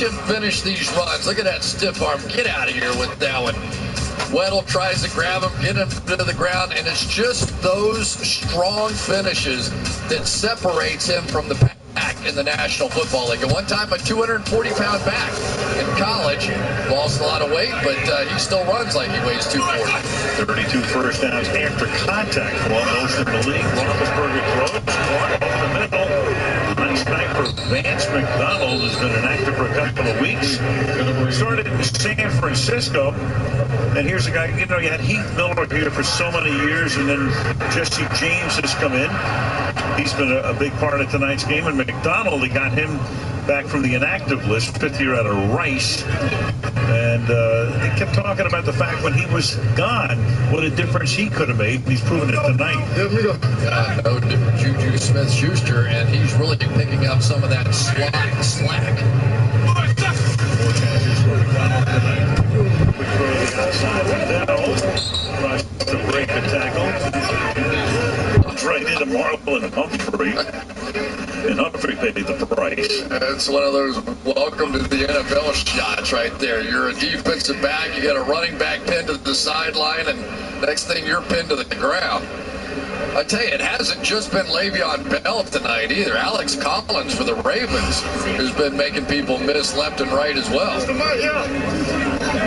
him finish these runs. Look at that stiff arm. Get out of here with that one. Weddle tries to grab him, get him to the ground, and it's just those strong finishes that separates him from the pack in the National Football League. At one time, a 240-pound back in college. Lost a lot of weight, but he still runs like he weighs 240. 32 first downs after contact for most in the league. Roethlisberger throws, caught over the middle. Nice night for Vance McDonald, who's been inactive for a couple of weeks. Started in San Francisco. And here's a guy, you know, you had Heath Miller here for so many years, and then Jesse James has come in. He's been a big part of tonight's game. And McDonald, they got him back from the inactive list, fifth year out of Rice. And they kept talking about the fact when he was gone, what a difference he could have made. He's proven it tonight. No Juju Smith-Schuster, and he's really picking up some of that slack. More chances for McDonald tonight. Quick throw to the outside. Liddell tries to break the tackle. Right into Marlon Humphrey. And Humphrey paid the price. It's one of those welcome to the NFL shots right there. You're a defensive back, you got a running back pinned to the sideline, and next thing you're pinned to the ground. I tell you, it hasn't just been Le'Veon Bell tonight either. Alex Collins for the Ravens, who's been making people miss left and right as well.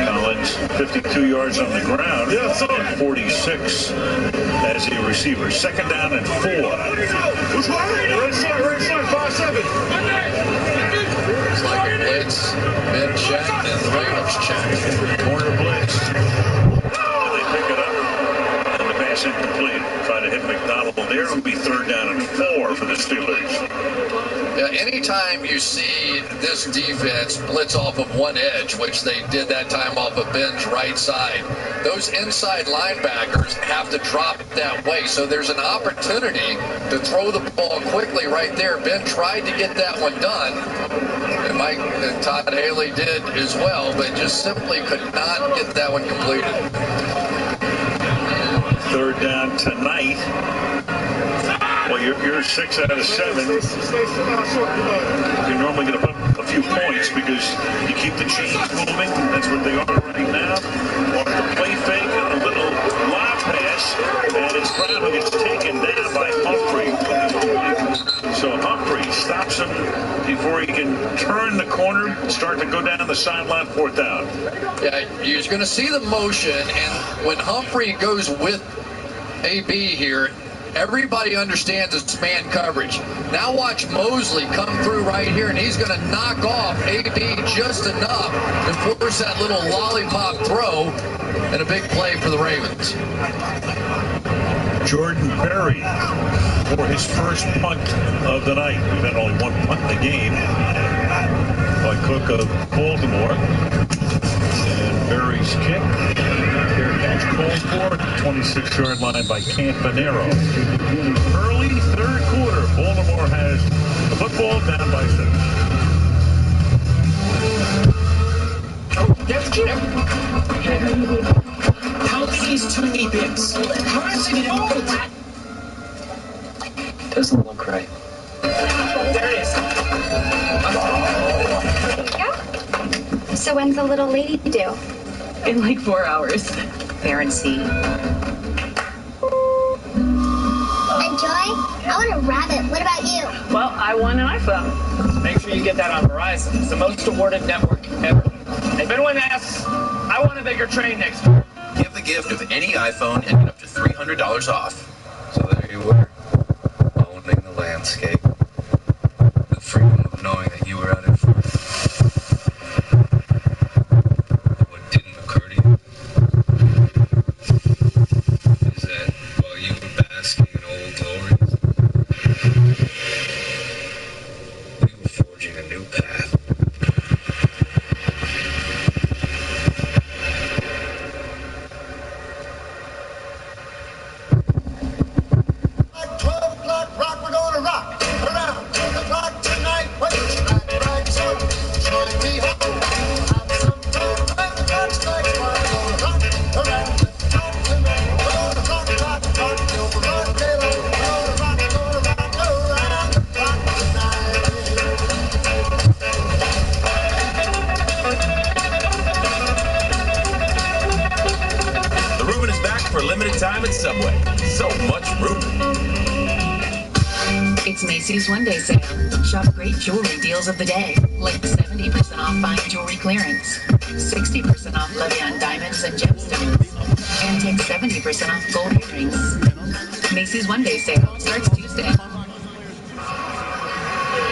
Collins, 52 yards on the ground, and 46 as a receiver. Second down and 4. Right side, 5-7. It's like a blitz, mid check, and the Ravens check. Corner blitz. And they pick it up. And the pass incomplete. Try to hit McDonald there. It'll be third down and 4 for the Steelers. Yeah, anytime you see this defense blitz off of one edge, which they did that time off of Ben's right side, those inside linebackers have to drop that way. So there's an opportunity to throw the ball quickly right there. Ben tried to get that one done, and Todd Haley did as well, but just simply could not get that one completed. Third down tonight. Well, you're 6 out of 7. You're normally going to put a few points because you keep the chains moving. That's what they are right now. Off the play fake, a little lob pass, and it's Brown who gets taken down by Humphrey. So Humphrey stops him before he can turn the corner and start to go down the sideline. Fourth down. Yeah, you're going to see the motion, and when Humphrey goes with AB here, everybody understands it's man coverage. Now watch Mosley come through right here, and he's going to knock off AB just enough to force that little lollipop throw, and a big play for the Ravens. Jordan Berry for his first punt of the night. We've had only one punt in the game by Cook of Baltimore. And Berry's kick. Fair catch called for. 26-yard line by Campanero. Early third quarter. Baltimore has the football down by 7. How big is 2 bits? How is it all that? Doesn't look right. There it is. There you go. So when's the little lady due? In like 4 hours. There and see. And Joy, I want a rabbit. What about you? Well, I won an iPhone. Make sure you get that on Verizon. It's the most awarded network ever. If anyone asks, I want a bigger train next year. Give the gift of any iPhone and get up to $300 off. So there you were, owning the landscape. The freedom of knowing that you were out in front. What didn't occur to you is that while you were basking in old glories, we were forging a new path. Rock, we're gonna rock around the clock tonight. time at Subway. So much room. It's Macy's One Day Sale. Shop great jewelry deals of the day, like 70% off fine jewelry clearance, 60% off Levian diamonds and gemstones, and take 70% off gold earrings. Macy's One Day Sale starts Tuesday.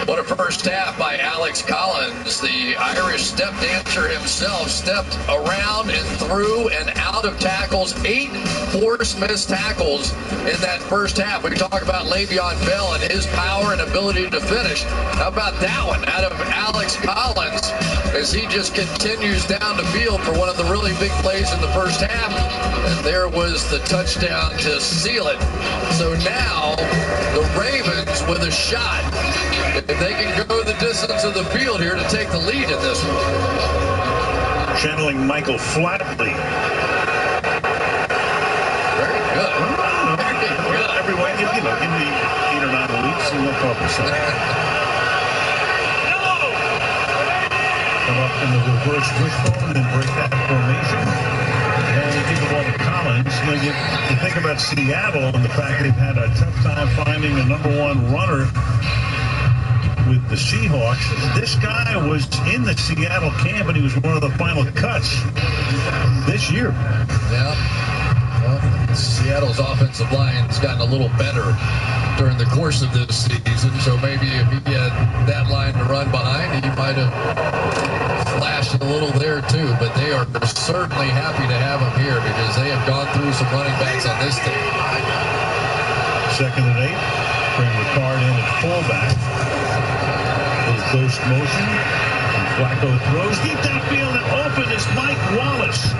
What a first half by Alex Collins. The Irish step dancer himself stepped around and through and out of tackles. 8 forced missed tackles in that first half. We talk about Le'Veon Bell and his power and ability to finish. How about that one out of Alex Collins as he just continues down the field for one of the really big plays in the first half. And there was the touchdown to seal it. So now the Ravens with a shot. If they can go the distance of the field here to take the lead in this one. Channeling Michael Flatley. Very good. Very good. Everyone, give me 8 or 9 weeks and we'll talk about Come up in the reverse wishbone and then break that formation. And you give the ball to Collins. You think about Seattle and the fact they've had a tough time finding a #1 runner with the Seahawks. This guy was in the Seattle camp, and he was one of the final cuts this year. Yeah. Well, Seattle's offensive line has gotten a little better during the course of this season, so maybe if he had that line to run behind, he might have flashed a little there too. But they are certainly happy to have him here because they have gone through some running backs on this team. 2nd and 8. Bring Ricard in at fullback. Ghost motion. And Flacco throws deep downfield, and open is Mike Wallace.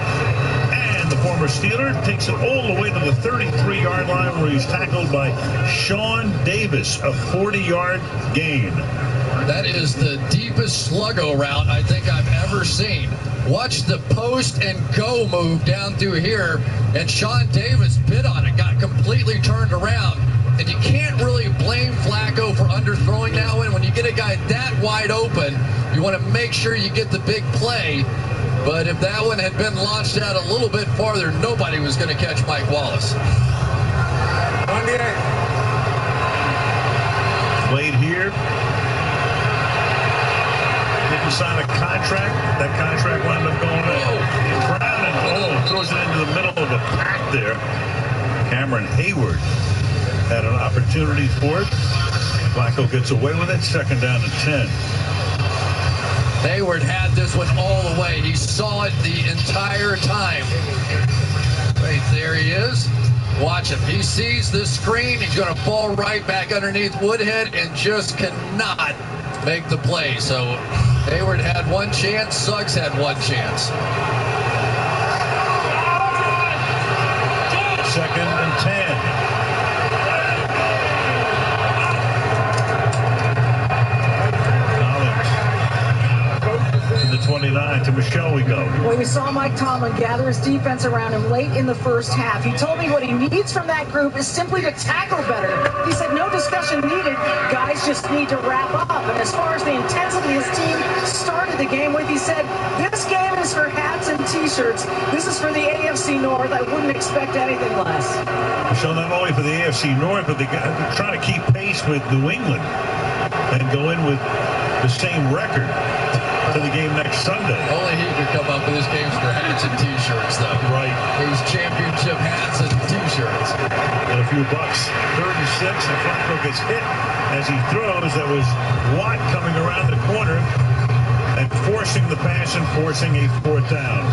And the former Steeler takes it all the way to the 33-yard line where he's tackled by Sean Davis, a 40-yard gain. That is the deepest sluggo route I think I've ever seen. Watch the post and go move down through here, and Sean Davis bit on it, got completely turned around. And you can't really blame Flacco for underthrowing that one. When you get a guy that wide open, you want to make sure you get the big play. But if that one had been launched out a little bit farther, nobody was going to catch Mike Wallace. Played here. Didn't sign a contract. That contract wound up going Brown and throws it into the middle of a pack there. Cameron Hayward had an opportunity for it. Flacco gets away with it. 2nd down and 10. Hayward had this one all the way. He saw it the entire time. Right there he is. Watch him. He sees the screen. He's going to fall right back underneath Woodhead and just cannot make the play. So Hayward had one chance. Suggs had one chance. 2nd and 10. To the 29, to Michelle we go. Well, we saw Mike Tomlin gather his defense around him late in the first half. He told me what he needs from that group is simply to tackle better. He said no discussion needed. Guys just need to wrap up. And as far as the intensity his team started the game with, he said, this game is for hats and T-shirts. This is for the AFC North. I wouldn't expect anything less. So not only for the AFC North, but they're trying to keep pace with New England and go in with the same record to the game next Sunday. Only he could come up with his games for hats and T-shirts, though. Right. These championship hats and T-shirts. And a few bucks. 3rd and 6, and Flacco gets hit as he throws. That was Watt coming around the corner and forcing the pass and forcing a 4th down.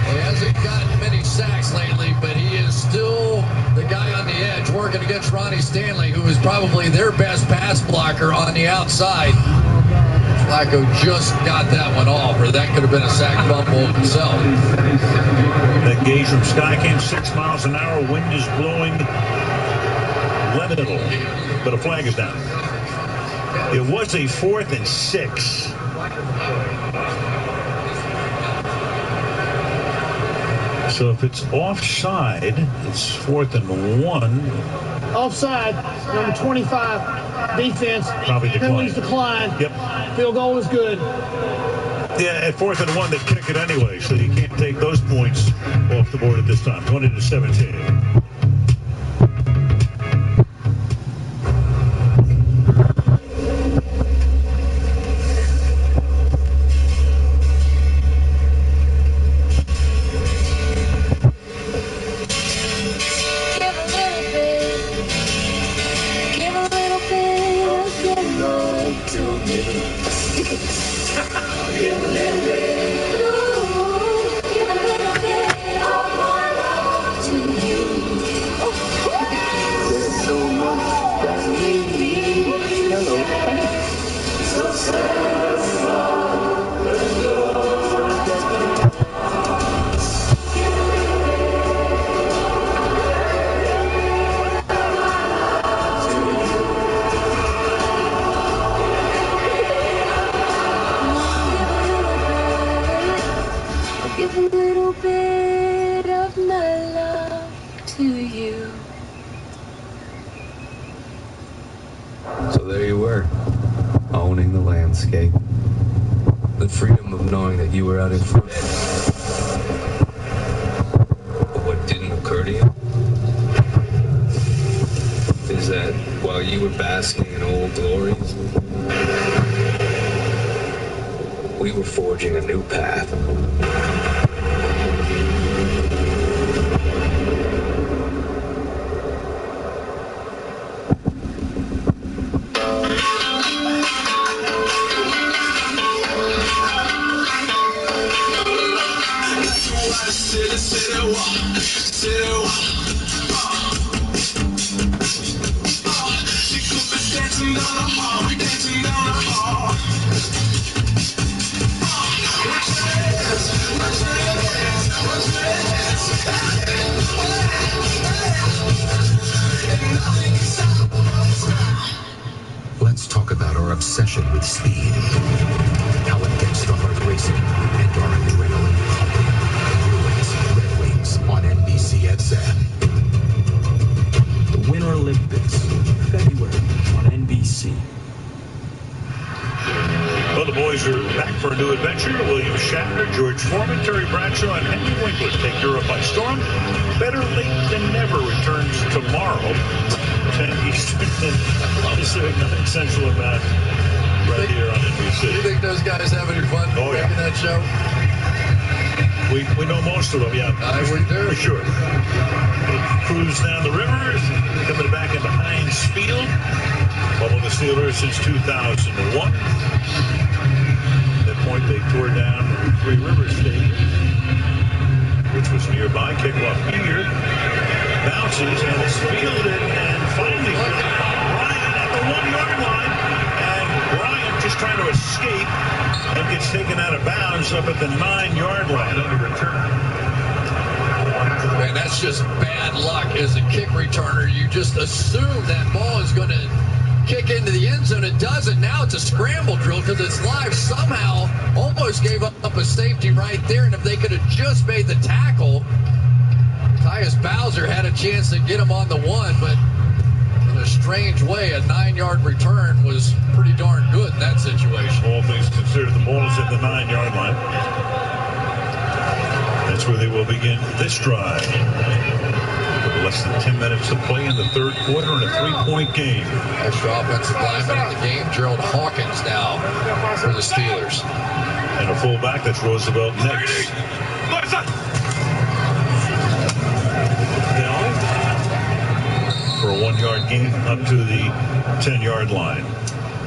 He hasn't gotten many sacks lately, but he is still the guy on the edge working against Ronnie Stanley, who is probably their best pass blocker on the outside. Flacco just got that one off, or that could have been a sack fumble himself. That gauge from Sky came 6 miles an hour. Wind is blowing little, but a flag is down. It was a 4th and 6. So if it's offside, it's 4th and 1. Offside, number 25, defense. Probably declined. Penalties declined. Yep. Field goal is good. Yeah, at 4th and 1, they kick it anyway, so you can't take those points off the board at this time. 20-17. Give a little bit of my love to you. So there you were, owning the landscape. The freedom of knowing that you were out in front. But what didn't occur to you is that while you were basking in old glories, we were forging a new path. Let's talk about our obsession with speed, how it gets the heart racing, and our adrenaline pumping. Bruins Red Wings on NBC at 7. The Winter Olympics, February on NBC. Well, the boys are back for a new adventure. William Shatner, George Foreman, Terry Bradshaw, and Henry Winkler take Europe by storm. Better Late Than Never returns tomorrow. 10 Eastern and Pacific, nothing central about right here on NBC. Do you think those guys have any fun making that show? We know most of them, yeah. We do. For sure. They cruise down the rivers, coming back into Heinz Field. Following the Steelers since 2001. At that point, they tore down Three Rivers Stadium, which was nearby. Kickoff here. Bounces and is fielded and finally Ryan at the 1-yard line. And Ryan just trying to escape and gets taken out of bounds up at the 9-yard line under return. Man, that's just bad luck as a kick returner. You just assume that ball is going to kick into the end zone. It doesn't. Now it's a scramble drill because it's live. Somehow almost gave up a safety right there. And if they could have just made the tackle, Tyus Bowser had a chance to get him on the one, but in a strange way, a 9-yard return was pretty darn good in that situation. All things considered, the ball is at the 9-yard line. That's where they will begin this drive. With less than 10 minutes to play in the third quarter in a 3-point game. Extra offensive lineman in the game, Gerald Hawkins now for the Steelers. And a fullback, that's Roosevelt next. For a 1-yard gain up to the 10-yard line.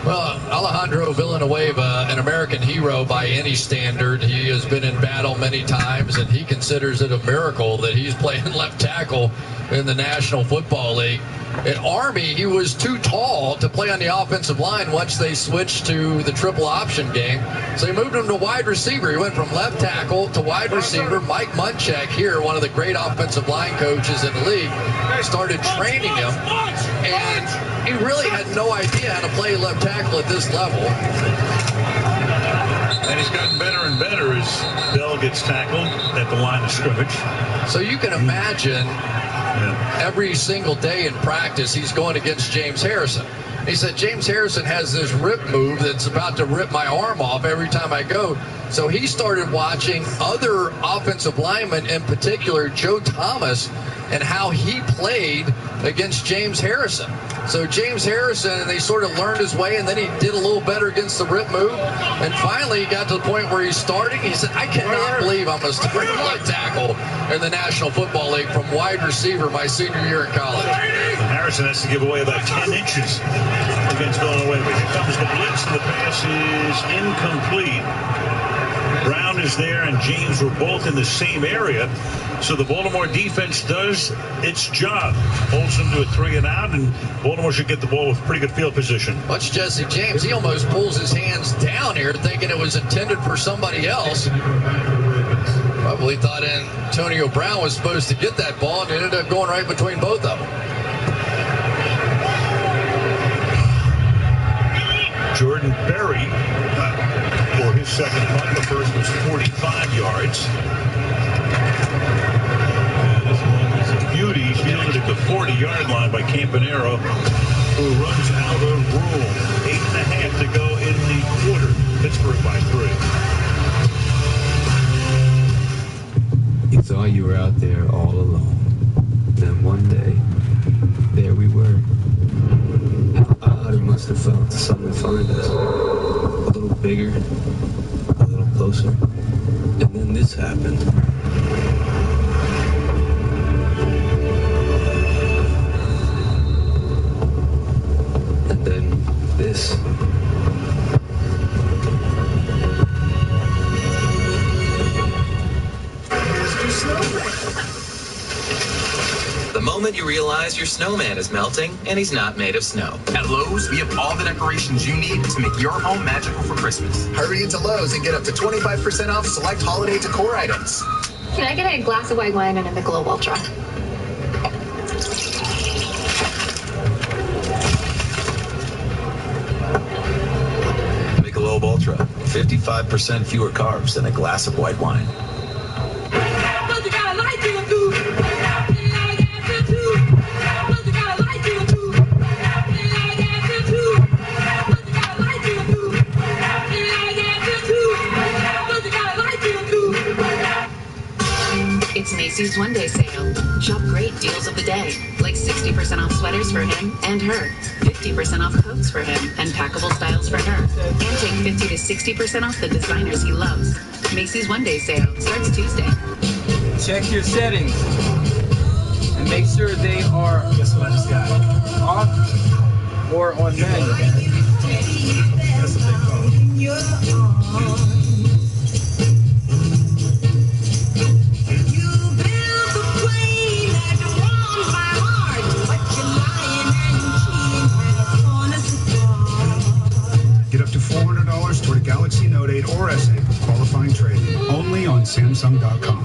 Well, Alejandro Villanueva, an American hero by any standard. He has been in battle many times, and he considers it a miracle that he's playing left tackle in the National Football League. At Army, he was too tall to play on the offensive line once they switched to the triple option game. So he moved him to wide receiver. He went from left tackle to wide receiver. Mike Munchak here, one of the great offensive line coaches in the league, started training him. And he really had no idea how to play left tackle at this level. And he's gotten better and better as Bell gets tackled at the line of scrimmage. So you can imagine every single day in practice he's going against James Harrison. He said, James Harrison has this rip move that's about to rip my arm off every time I go. So he started watching other offensive linemen, in particular Joe Thomas, and how he played against James Harrison. So James Harrison, and they sort of learned his way, and then he did a little better against the rip move. And finally, he got to the point where he's starting. He said, I cannot believe I'm a starting left tackle in the National Football League from wide receiver my senior year in college. And Harrison has to give away about 10 inches against Villanova. But here comes the blitz, and the pass is incomplete. Brown is there, and James were both in the same area. So the Baltimore defense does its job. Holds them to a 3-and-out, and Baltimore should get the ball with pretty good field position. Watch Jesse James. He almost pulls his hands down here thinking it was intended for somebody else. Probably thought Antonio Brown was supposed to get that ball, and it ended up going right between both of them. Jordan Berry for his second punt. The first was 45 yards. And this one is a beauty, fielded at the 40-yard line by Campanero, who runs out of room. 8.5 to go in the quarter. Pittsburgh by 3. You thought you were out there all alone. Then one day, there we were. How odd it must have felt to suddenly find us. A little bigger, a little closer. And then this happened. And then this. The moment you realize your snowman is melting and he's not made of snow. At Lowe's, we have all the decorations you need to make your home magical for Christmas. Hurry into Lowe's and get up to 25% off select holiday decor items. Can I get a glass of white wine and a Michelob Ultra? Michelob Ultra, 55% fewer carbs than a glass of white wine. It's Macy's One-Day Sale. Shop great deals of the day, like 60% off sweaters for him and her, 50% off coats for him and packable styles for her, and take 50 to 60% off the designers he loves. Macy's One-Day Sale starts Tuesday. Check your settings and make sure they are off or on manual. Get up to $400 toward a Galaxy Note 8 or S8 with qualifying trade-in. Only on Samsung.com.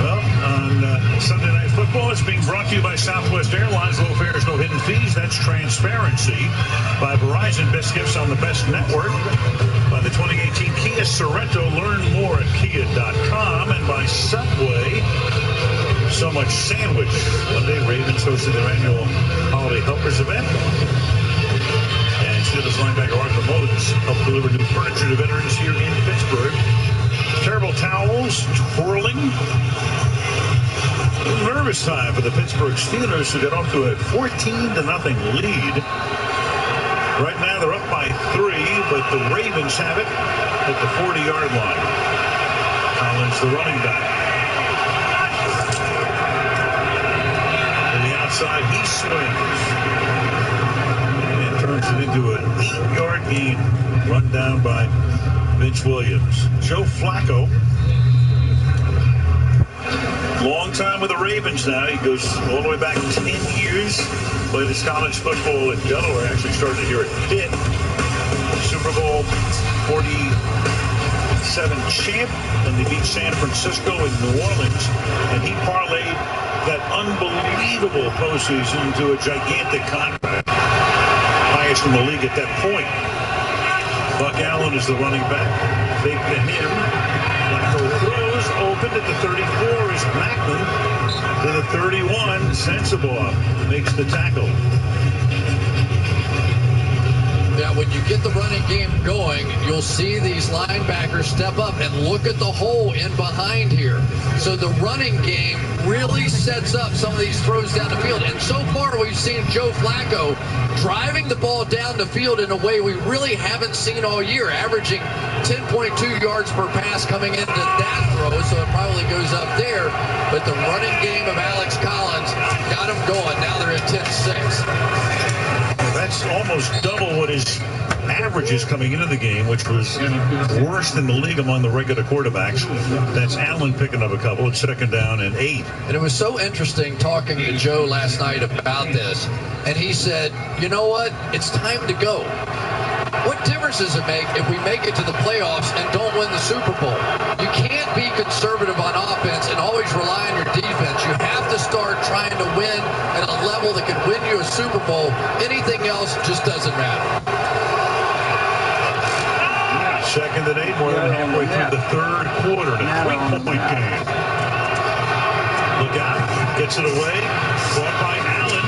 Well, on Sunday Night Football, it's being brought to you by Southwest Airlines. Low fares, no hidden fees. That's transparency. By Verizon, best gifts on the best network. By the 2018 Kia Sorento. Learn more at kia.com. And by Subway. So much sandwich. Monday, Ravens hosted their annual Holiday Helpers event. And Steelers linebacker Arthur Mullins helped deliver new furniture to veterans here in Pittsburgh. Terrible towels, twirling. A little nervous time for the Pittsburgh Steelers, who got off to a 14-0 lead. Right now they're up by 3, but the Ravens have it at the 40-yard line. Collins, the running back. Outside, he swings and turns it into an 8-yard gain, run down by Vince Williams. Joe Flacco, long time with the Ravens now. He goes all the way back 10 years. Played his college football at Delaware. Actually started here at Pitt. Super Bowl 47 champ, and they beat San Francisco in New Orleans, and he parlayed that unbelievable postseason into a gigantic contract. Highest in the league at that point. Buck Allen is the running back. Fake to him. Flacco throws, open at the 34 is Macklin. to the 31. Sensible makes the tackle. Yeah, when you get the running game going, you'll see these linebackers step up and look at the hole in behind here. So the running game really sets up some of these throws down the field. And so far, we've seen Joe Flacco driving the ball down the field in a way we really haven't seen all year, averaging 10.2 yards per pass coming into that throw, so it probably goes up there. But the running game of Alex Collins got him going. Now they're at 10-6. That's almost double what his average is coming into the game, which was worst in the league among the regular quarterbacks. That's Allen picking up a couple. It's 2nd down and 8. And it was so interesting talking to Joe last night about this. And he said, you know what? It's time to go. What difference does it make if we make it to the playoffs and don't win the Super Bowl? You can't be conservative on offense and always rely on your defense. You have to start trying to win at a level that can win you a Super Bowl. Anything else just doesn't matter. 2nd and 8, more than halfway through the 3rd quarter. A 3-point game. Look out. Gets it away. Caught by Allen.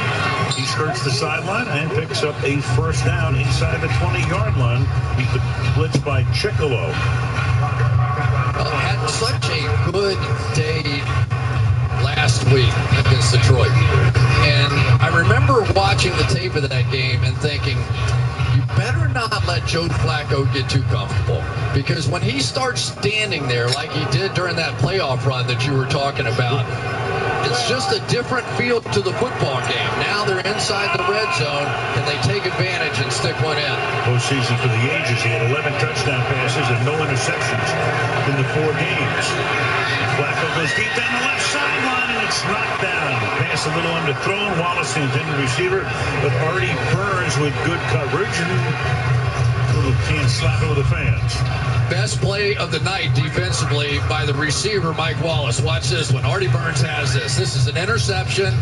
He skirts the sideline and picks up a 1st down inside the 20-yard line. He's blitzed by Chicolo. Had such a good day last week against Detroit. And I remember watching the tape of that game and thinking, you better not let Joe Flacco get too comfortable, because when he starts standing there like he did during that playoff run that you were talking about, it's just a different feel to the football game. Now they're inside the red zone, and they take advantage and stick one in. Postseason for the ages. He had 11 touchdown passes and no interceptions in the 4 games. Flacco goes deep down the left sideline, and it's knocked down. Pass a little underthrown. Wallace, the intended receiver, but Artie Burns with good coverage, and a little can slap over the fans. Best play of the night defensively by the receiver, Mike Wallace. Watch this one. Artie Burns has this. This is an interception,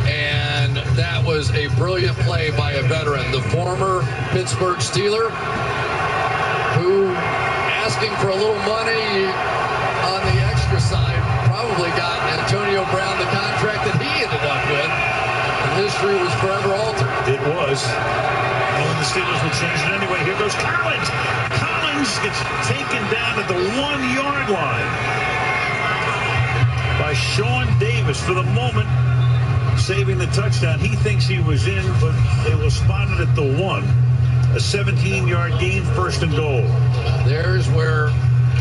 and that was a brilliant play by a veteran, the former Pittsburgh Steeler, who, asking for a little money on the extra side, probably got Antonio Brown the contract that he ended up with. And history was forever altered. It was. And the Steelers would change it anyway. Here goes Collins. Collins gets taken down at the 1-yard line by Sean Davis. For the moment, saving the touchdown. He thinks he was in, but they will spot it at the 1. A 17-yard gain, 1st and goal. There's where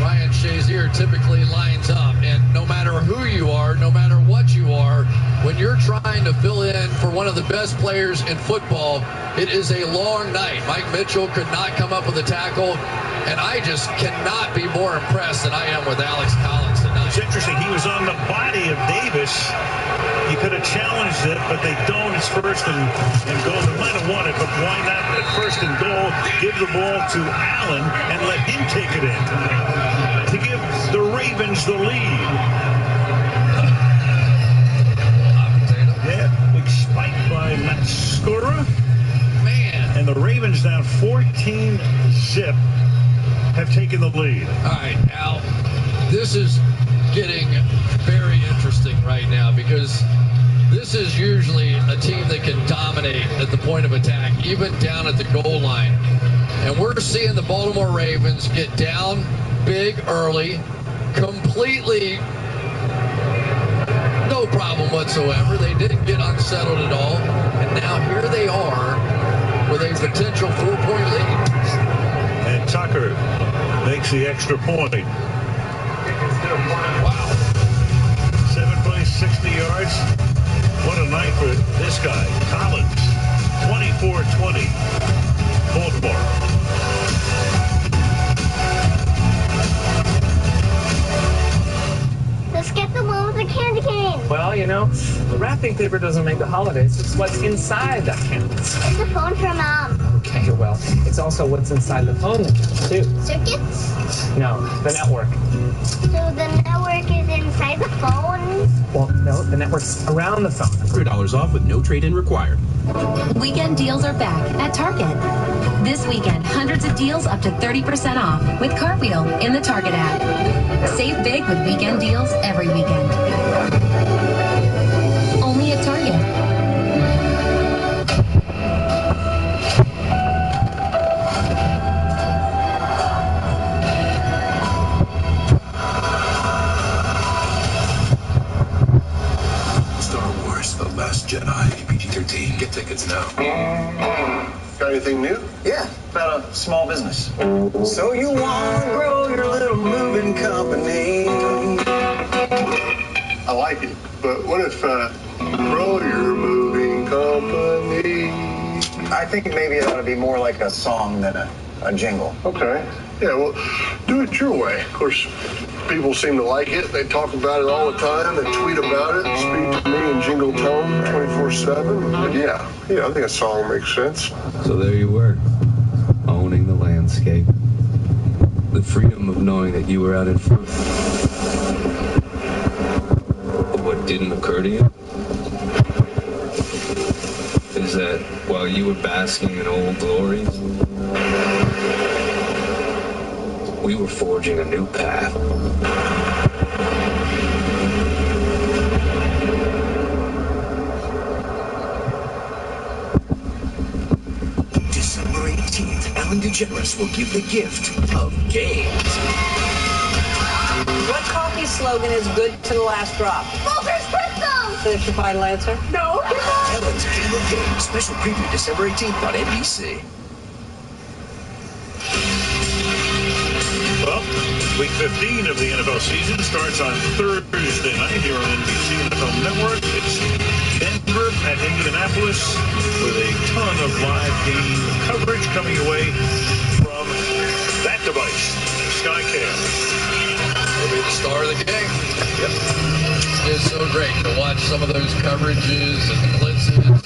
Ryan Shazier typically lines up. And no matter who you are, no matter what you are, when you're trying to fill in for one of the best players in football, it is a long night. Mike Mitchell could not come up with a tackle, and I just cannot be more impressed than I am with Alex Collins tonight. It's interesting. He was on the body of Davis. He could have challenged it, but they don't. It's 1st and goal. They might have won it, but why not at 1st and goal, give the ball to Allen and let him take it in to give the Ravens the lead. Yeah, big spike by Mascora. Man. And the Ravens down 14-zip have taken the lead. All right, Al, this is getting very interesting right now, because this is usually a team that can dominate at the point of attack, even down at the goal line. And we're seeing the Baltimore Ravens get down big early, completely no problem whatsoever. They didn't get unsettled at all. And now here they are with a potential 4-point lead. And Tucker makes the extra point. Wow. 7 plays, 60 yards. What a night for this guy. Collins, 24-20. Baltimore. Let's get the one with the candy cane. Well, you know, wrapping paper doesn't make the holidays. It's what's inside that counts. It's a phone for Mom. Okay, well, it's also what's inside the phone that counts, too. Circuits? No, the network. So the network is inside the phone? Well, no, the network's around the phone. $100 off with no trade-in required. Weekend deals are back at Target. This weekend, hundreds of deals up to 30% off with Cartwheel in the Target app. Save big with weekend deals every weekend. PG-13. Get tickets now. Got anything new? Yeah, about a small business. So you want to grow your little moving company. I like it, but what if grow your moving company? I think maybe it ought to be more like a song than a jingle. Okay. Yeah, well, do it your way. Of course, people seem to like it. They talk about it all the time. They tweet about it, speak to me in jingle tone 24/7. Yeah, I think a song makes sense. So there you were, owning the landscape. The freedom of knowing that you were out in front. But what didn't occur to you is that while you were basking in old glories, we were forging a new path. December 18th, Ellen DeGeneres will give the gift of games. What coffee slogan is good to the last drop? Folgers Crystals! Is your final answer? No. Ellen's Game of Games, special preview December 18th on NBC. Well, week 15 of the NFL season starts on Thursday night here on NBC NFL Network. It's Denver at Indianapolis with a ton of live game coverage coming your way from that device, SkyCam. It'll be the star of the game. Yep. It's so great to watch some of those coverages and blitzes and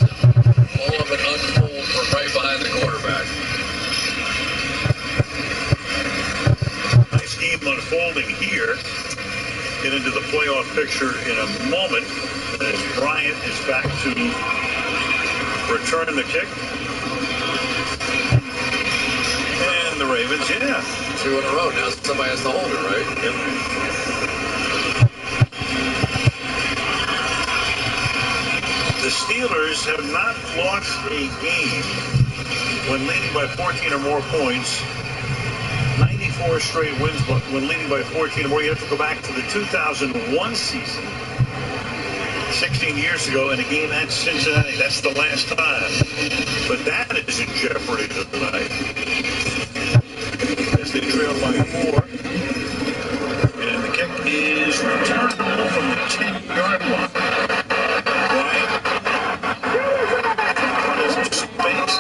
all of it unfold from right behind the quarterback. Nice game unfolding here. Get into the playoff picture in a moment as Bryant is back to return the kick. And the Ravens, 2 in a row now. Somebody has to hold it, right? Yep. The Steelers have not lost a game when leading by 14 or more points. 94 straight wins, but when leading by 14 or more, you have to go back to the 2001 season, 16 years ago, in a game at Cincinnati. That's the last time. But that is in jeopardy tonight, as they trail by 4. And the kick is returnable from the 10-yard line. Bryant has space.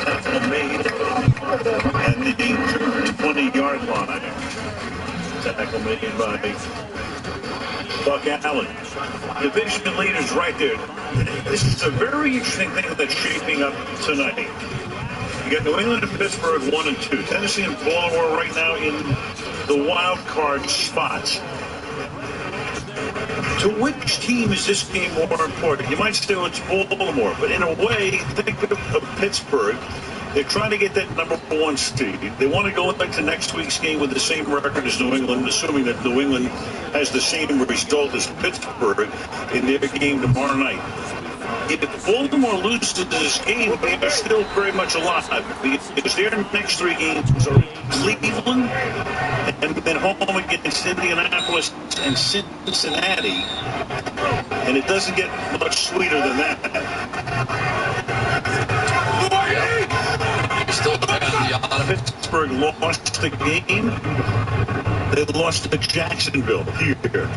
That's made. And the 20-yard line. Tackle made by Buck Allen. Division leaders right there. This is a very interesting thing that's shaping up tonight. You got New England and Pittsburgh 1 and 2. Tennessee and Baltimore right now in the wild card spots. To which team is this game more important? You might say it's Baltimore, but in a way, think of Pittsburgh. They're trying to get that number 1 seed. They want to go into next week's game with the same record as New England, assuming that New England has the same result as Pittsburgh in their game tomorrow night. If Baltimore loses this game, they are still very much alive, because their next 3 games are Cleveland and then home against Indianapolis and Cincinnati. And it doesn't get much sweeter than that. Still Pittsburgh lost the game. They lost to Jacksonville here.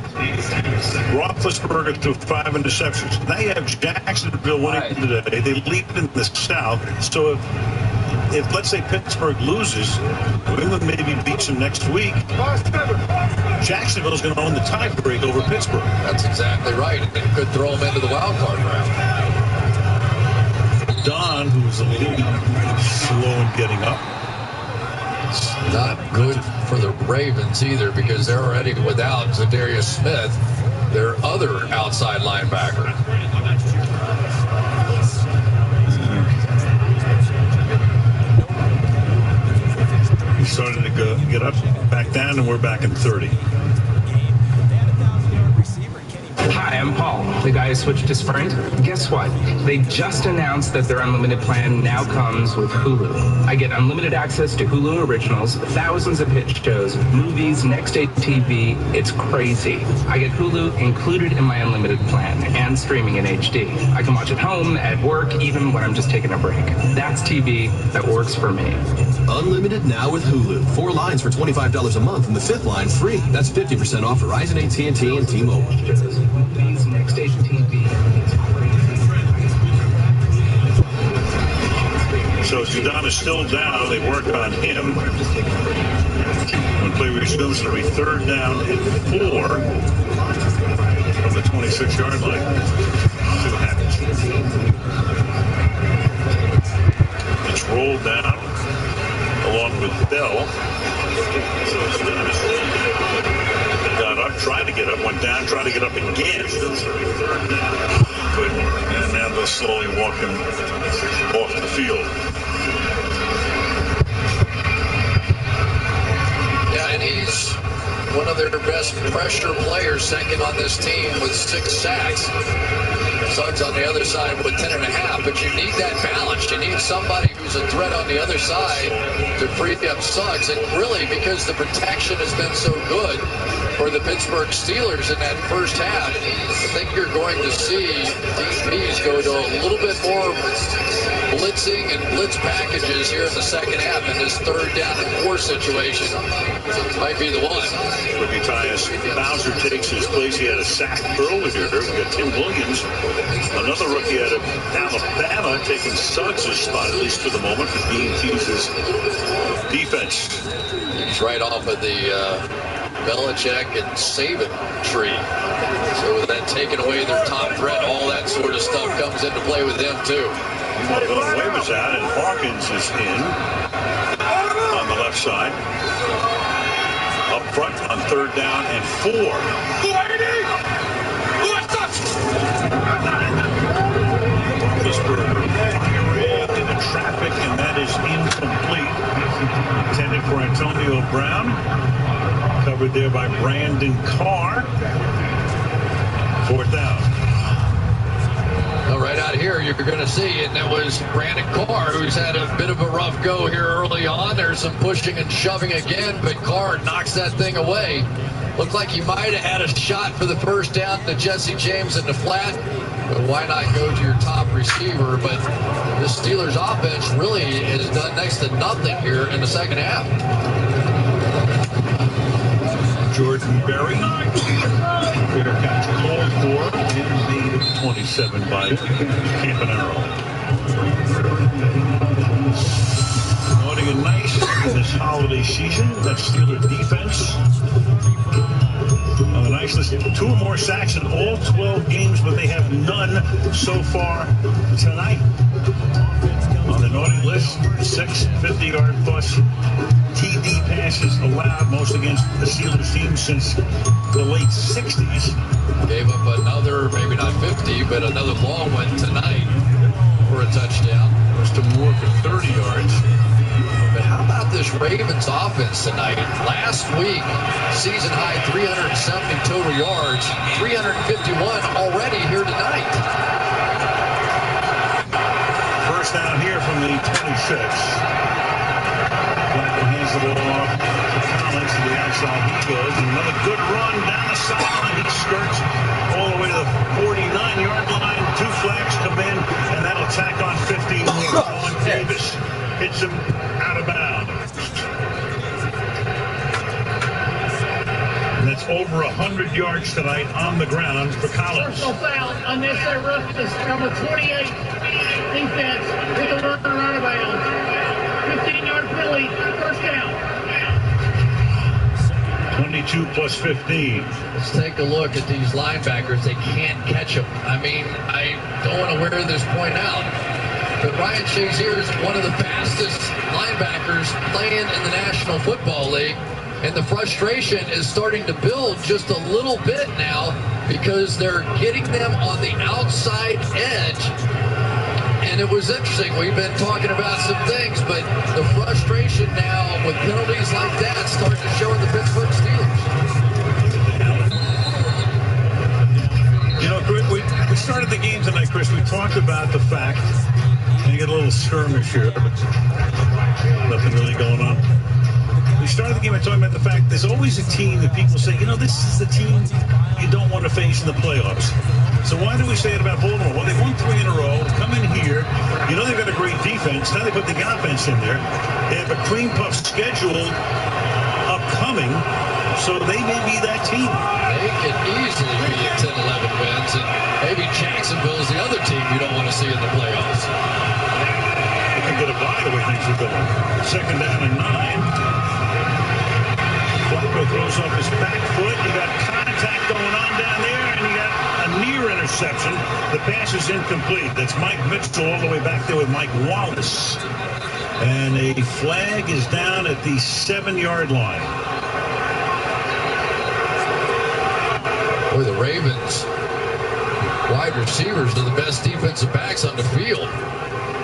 Roethlisberger threw 5 interceptions. Now you have Jacksonville winning today. They lead in the South. So if let's say Pittsburgh loses, New England maybe beats them next week, Jacksonville's going to own the tiebreak over Pittsburgh. That's exactly right. It could throw them into the wild card round. Don, who's a little slow in getting up. It's not good for the Ravens either, because they're already without Zadarius Smith, their other outside linebacker. He started to get up, back down, and we're back in 30. Hi, I'm Paul Paul, the guy who switched to Sprint. Guess what? They just announced that their unlimited plan now comes with Hulu. I get unlimited access to Hulu Originals, thousands of hit shows, movies, next-day TV. It's crazy. I get Hulu included in my unlimited plan and streaming in HD. I can watch at home, at work, even when I'm just taking a break. That's TV that works for me. Unlimited now with Hulu. 4 lines for $25 a month and the 5th line free. That's 50% off Verizon, AT&T, and T-Mobile. Movies, next-day TV. So Judon is still down. They work on him. When play resumes, it'll be 3rd down and 4 from the 26-yard line. See what happens. It's rolled down along with Bell. Got up, tried to get up, went down, tried to get up again. Couldn't. And now they'll slowly walk him off the field. Yeah, and he's one of their best pressure players, second on this team with 6 sacks. Suggs on the other side with 10.5, but you need that balance. You need somebody who's a threat on the other side to free up Suggs. And really, because the protection has been so good for the Pittsburgh Steelers in that first half, I think you're going to see DBs go to a little bit more blitzing and blitz packages here in the second half, and this 3rd down and 4 situation might be the one. Rookie Tyus Bowser takes his place. He had a sack earlier. We got Tim Williams, another rookie out of Alabama, taking Suggs' spot, at least for the moment, for Dean Keys' defense. He's right off of the Belichick and Saban tree. So with that taking away their top threat, all that sort of stuff comes into play with them too. Wade was out, and Hawkins is in on the left side. Up front on 3rd down and 4. Roethlisberger firing into traffic, and that is incomplete. Intended for Antonio Brown. Covered there by Brandon Carr. 4th down. Well, right out here, you're going to see it. And that was Brandon Carr, who's had a bit of a rough go here early on. There's some pushing and shoving again, but Carr knocks that thing away. Looked like he might have had a shot for the first down to Jesse James in the flat. But why not go to your top receiver? But the Steelers offense really has done next to nothing here in the second half. Jordan Berry. Fair catch called for in the 27 by Campanaro. Noting a nice in this holiday season, that Steeler defense. On the nice list, 2 or more sacks in all 12 games, but they have none so far tonight. On the naughty list, 6 50-yard plus TD passes allowed, most against the Steelers team since the late 60s. Gave up another, maybe not 50, but another long one tonight for a touchdown. Goes to Moore for 30 yards. But how about this Ravens offense tonight? Last week, season high 370 total yards, 351 already here tonight. First down here from the 26. Flacco hands the ball off to Collins to the outside. He goes. And another good run down the sideline. He skirts all the way to the 49-yard line. 2 flags come in, and that'll tack on 15 more. On Davis hits him out of bounds. And that's over 100 yards tonight on the ground for Collins. Personal foul, unnecessary roughness, number 28 defense with the runner out of bounds. 15-yard penalty, first down. 22 plus 15. Let's take a look at these linebackers. They can't catch them. I mean, I don't want to wear this point out, but Ryan Shazier is one of the fastest linebackers playing in the National Football League, and the frustration is starting to build just a little bit now because they're getting them on the outside edge. And it was interesting. We've been talking about some things, but the frustration now with penalties like that starting to show in the Pittsburgh Steelers. You know, we started the game tonight, Chris. We talked about the fact, and you get a little skirmish here, but nothing really going on. We started the game by talking about the fact there's always a team that people say, you know, this is the team you don't want to face in the playoffs. So why do we say it about Baltimore? Well, they won 3 in a row, come in here, you know they've got a great defense, now they put the offense in there. They have a cream puff schedule upcoming, so they may be that team. They could easily be at 10, 11 wins, and maybe Jacksonville's the other team you don't want to see in the playoffs. They can get a bye the way things are going. 2nd down and 9. Flacco throws off his back foot. You got contact going on down there, and you got a near interception. The pass is incomplete. That's Mike Mitchell all the way back there with Mike Wallace. And a flag is down at the 7-yard line. Boy, the Ravens wide receivers are the best defensive backs on the field.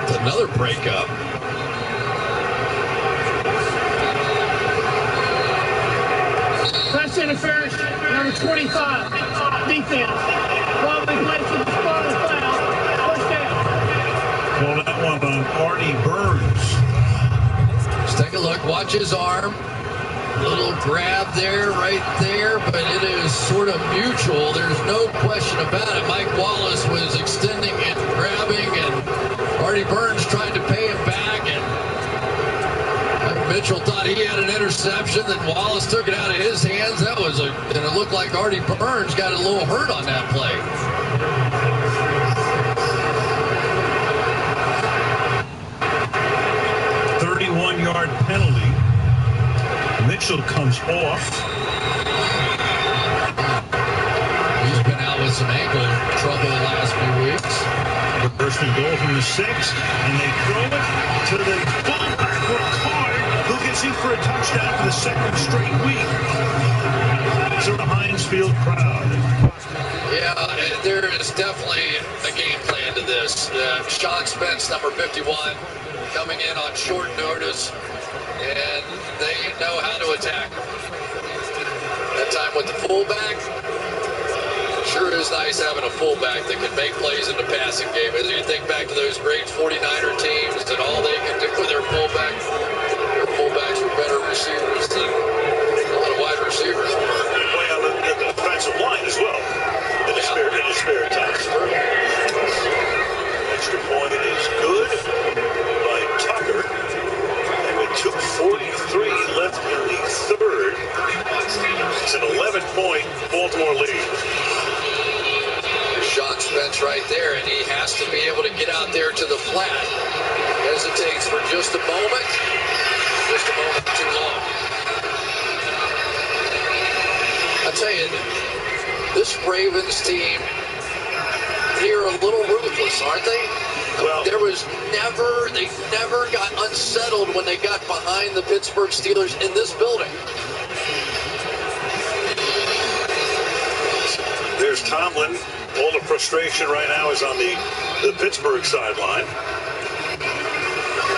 It's another breakup. Pass interference, number 25, defense. While we play for the spot of foul, first down. Well, that one on Artie Burns. Let's take a look. Watch his arm. Little grab there, right there, but it is sort of mutual. There's no question about it. Mike Wallace was extending and grabbing, and Artie Burns tried to pay him back, and Mitchell thought he had an interception, then Wallace took it out of his hands. That was and it looked like Artie Burns got a little hurt on that play. 31-yard penalty. Mitchell comes off. He's been out with some ankle trouble the last few weeks. First and goal from the 6, and they throw it to the fullback Ricard, who gets in for a touchdown for the 2nd straight week. To the Heinz Field crowd. Yeah, there is definitely a game plan to this. Sean Spence, number 51, coming in on short notice, and they know how to attack. That time with the fullback, sure is nice having a fullback that can make plays in the passing game. As you think back to those great 49er teams and all they can do with their fullbacks were better receivers than a lot of wide receivers were. They play on the defensive line as well in the spare time. Extra point is good by Tucker. And with 2:43 left in the 3rd, it's an 11-point Baltimore lead. Sean Spence right there, and he has to be able to get out there to the flat. Hesitates for just a moment too long. I tell you, this Ravens team, they're a little ruthless, aren't they? Well, they never got unsettled when they got behind the Pittsburgh Steelers in this building. There's Tomlin. All the frustration right now is on the Pittsburgh sideline.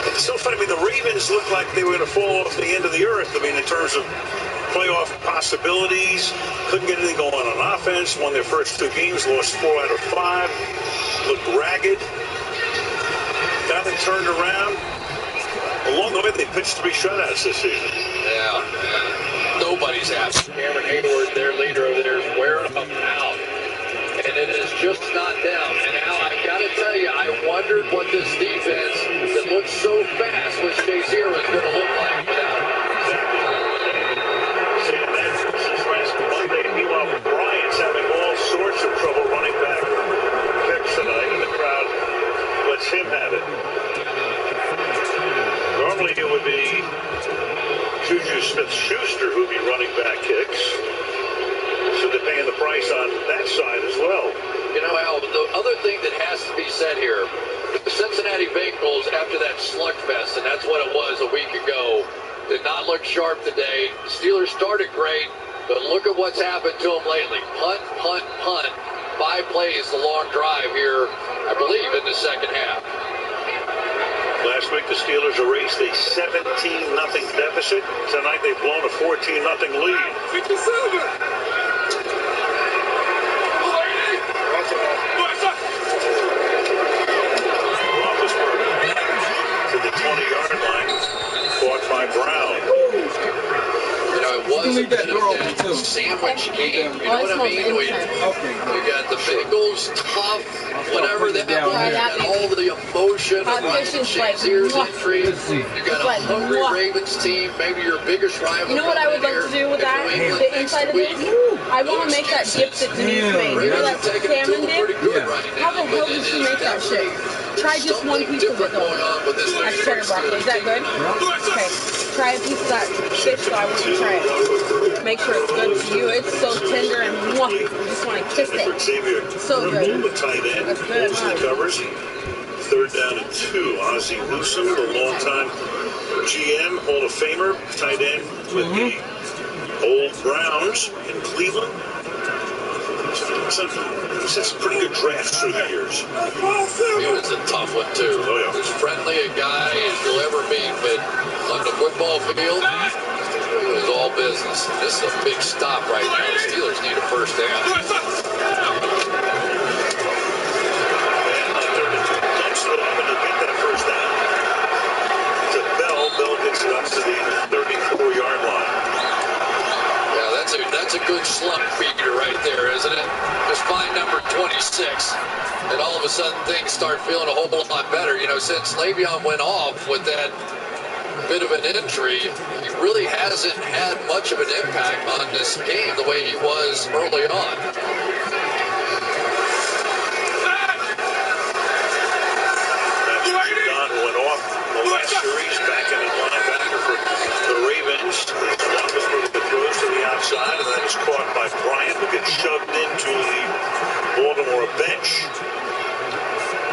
It's so funny. I mean, the Ravens looked like they were going to fall off the end of the earth. I mean, in terms of playoff possibilities, couldn't get anything going on offense. Won their first 2 games, lost 4 out of 5. Looked ragged. Got it turned around. Along the way, they pitched 3 shutouts this season. Yeah. Nobody's happy. Cameron Hayward, their leader over there, is wearing them out. And it is just not down. And now I got to tell you, I wondered what this defense that looks so fast with Chase here is going to look like without him. Seeing that since last Monday, meanwhile, Bryant's having all sorts of trouble running back kicks tonight, and the crowd lets him have it. Normally it would be Juju Smith-Schuster who'd be running back kicks. So they're paying the price on that side as well. You know, Al, the other thing that has to be said here, the Cincinnati Bengals, after that slugfest, and that's what it was a week ago, did not look sharp today. The Steelers started great, but look at what's happened to them lately. Punt, punt, punt. 5 plays, the long drive here, I believe, in the second half. Last week, the Steelers erased a 17-0 deficit. Tonight, they've blown a 14-0 lead. 57. by Brown. You know, it was a bit of that sandwich game. You know what I mean? You got the Bengals tough, whatever that was, and all the emotion of Ryan Shazier's entry. You got a hungry Ravens team, maybe your biggest rival. You know what I would like to do with that? The inside of this? I want to make that dip that Denise made. You know that salmon dip? How the hell did she make that shit? Try just one piece of it though. That's cheddar broccoli. Is that good? Okay. Try a piece of that fish so I want to try it. Make sure it's good to you. It's so tender and mwah. You just want to kiss it. So good. That's good. The covers. 3rd down and 2. Ozzie Newsome, the longtime GM, Hall of Famer, tight end with the old Browns in Cleveland. He's had some pretty good drafts through the years. He was a tough one, too. Oh, yeah. As friendly a guy as you'll ever meet, but on the football field, it was all business. This is a big stop right now. The Steelers need a first down. Bell gets it up to the 34-yard line. Yeah, that's a good slump feeder right there, isn't it? Just find number 26, and all of a sudden things start feeling a whole lot better. You know, since Le'Veon went off with that bit of an injury, he really hasn't had much of an impact on this game the way he was early on. Went off the last series, back in his linebacker for the Ravens. Roethlisberger throws to the outside, and then is caught by Bryant, who gets shoved into the Baltimore bench.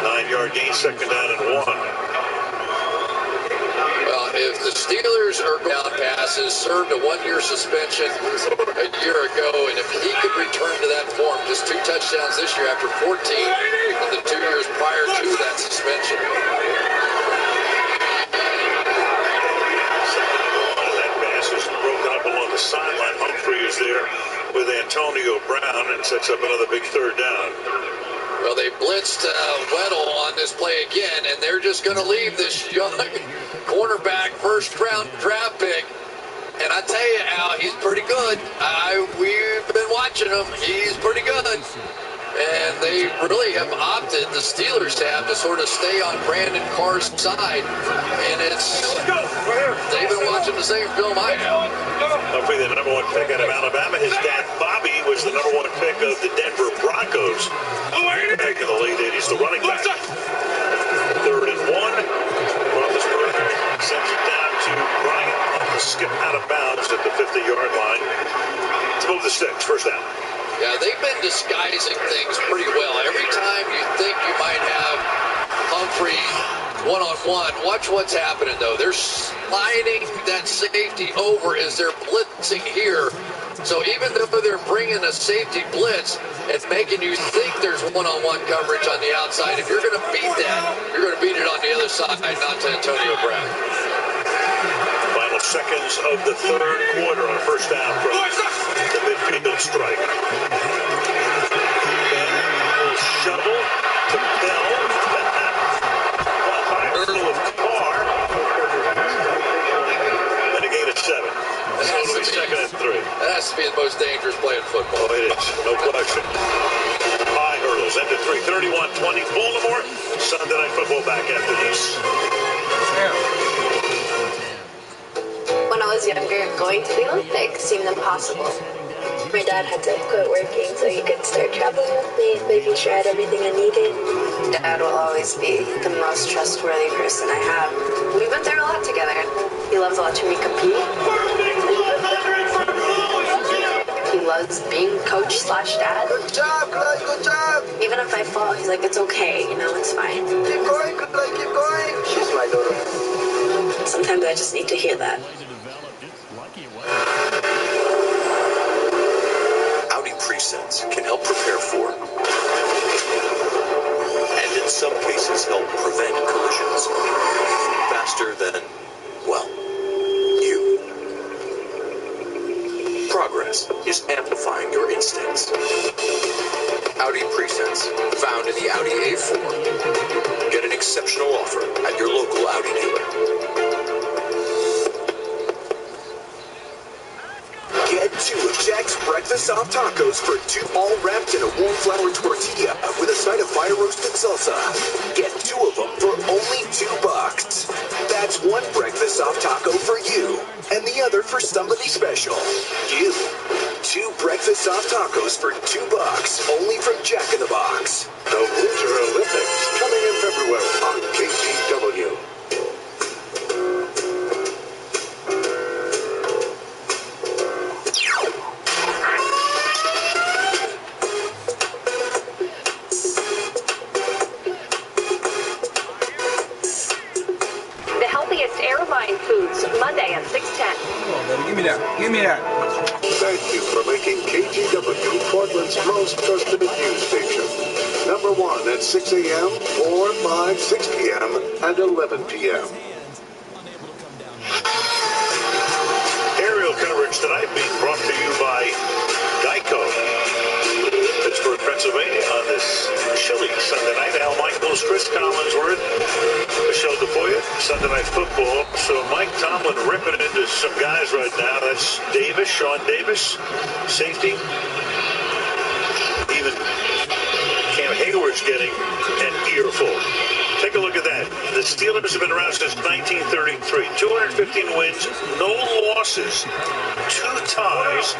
9-yard gain, 2nd down and 1. Well, if the Steelers are down passes, served a 1-year suspension a year ago, and if he could return to that form, just 2 touchdowns this year after 14 in the 2 years prior to that suspension. The sideline. Humphrey is there with Antonio Brown and sets up another big 3rd down. Well, they blitzed Weddle on this play again, and they're just going to leave this young cornerback first-round draft pick. And I tell you, Al, he's pretty good. We've been watching him. He's pretty good. And they really have opted, the Steelers have, to sort of stay on Brandon Carr's side. And they've been watching the same film I have. Humphrey, the number 1 pick out of Alabama. His dad, Bobby, was the number 1 pick of the Denver Broncos back in the late 80s, the running back. 3rd and 1. Roethlisberger sends it down to Bryant. Skip out of bounds at the 50-yard line. To move the sticks. First down. Yeah, they've been disguising things pretty well. Every time you think you might have Humphrey one-on-one, watch what's happening, though. They're sliding that safety over as they're blitzing here. So even though they're bringing a safety blitz, it's making you think there's one-on-one coverage on the outside. If you're going to beat that, you're going to beat it on the other side, not to Antonio Brown. Final seconds of the 3rd quarter on a first down from the midfield strike. Shovel to Bell. Hurdle of Carr. And a gain of 7. So it'll be 2nd and 3. That has to be the most dangerous play in football. Oh, it is. No question. High hurdles. End of 3. 31-20. Baltimore. Sunday Night Football back after this. When I was younger, going to the Olympics seemed impossible. My dad had to quit working so he could start traveling with me, making sure I had everything I needed. Dad will always be the most trustworthy person I have. We've been through a lot together. He loves watching me compete. He loves being coach/dad. Good job, Clay, good job. Even if I fall, he's like, it's okay, you know, it's fine. Keep going, Clay, keep going. She's my daughter. Sometimes I just need to hear that. Audi Presets can help prepare for, and in some cases help prevent collisions faster than, well, you. Progress is amplifying your instincts. Audi Presets, found in the Audi A4. Get an exceptional offer at your local Audi dealer. Jack's Breakfast Soft Tacos for 2, all wrapped in a warm flour tortilla with a side of fire-roasted salsa. Get 2 of them for only $2. That's 1 Breakfast Soft Taco for you, and the other for somebody special. You. 2 Breakfast Soft Tacos for $2, only from Jack in the Box. The Winter Olympics coming in February on KGW. The healthiest airline foods, Monday at 6:10. Come on, baby. Give me that. Give me that. Thank you for making KGW Portland's most trusted news station. Number 1 at 6 a.m., 4, 5, 6 p.m., and 11 p.m. Aerial coverage tonight being brought to you by Geico. Pittsburgh, Pennsylvania on this chilly Sunday night. Al Michaels, Chris Collinsworth, Michelle DeFoya, Sunday Night Football. So Mike Tomlin ripping into some guys right now. That's Davis, Sean Davis, safety. Even Cam Hayward's getting an earful. Take a look at that. The Steelers have been around since 1933. 215 wins, no losses, 2 ties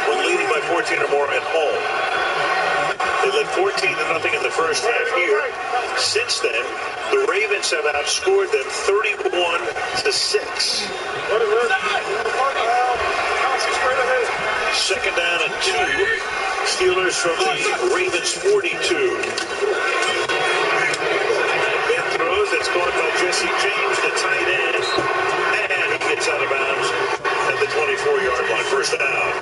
when leading by 14 or more at home. They led 14-0 in the first half here. Since then, the Ravens have outscored them 31-6. Second down and 2. Steelers from the Ravens 42. Throws, that's caught by Jesse James, the tight end, and he gets out of bounds at the 24-yard line. First down.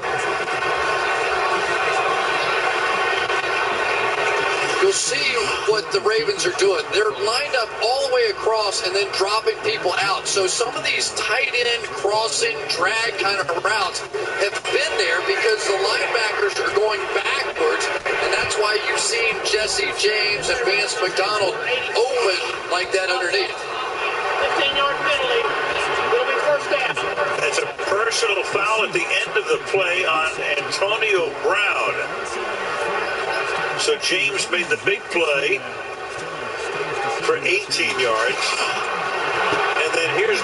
You'll see what the Ravens are doing. They're lined up all the way across and then dropping people out. So some of these tight end crossing drag kind of routes have been there because the linebackers are going backwards, and that's why you've seen Jesse James and Vance McDonald open like that underneath. 15-yard penalty. Will be first down. That's a personal foul at the end of the play on Antonio Brown. So James made the big play for 18 yards. And then here's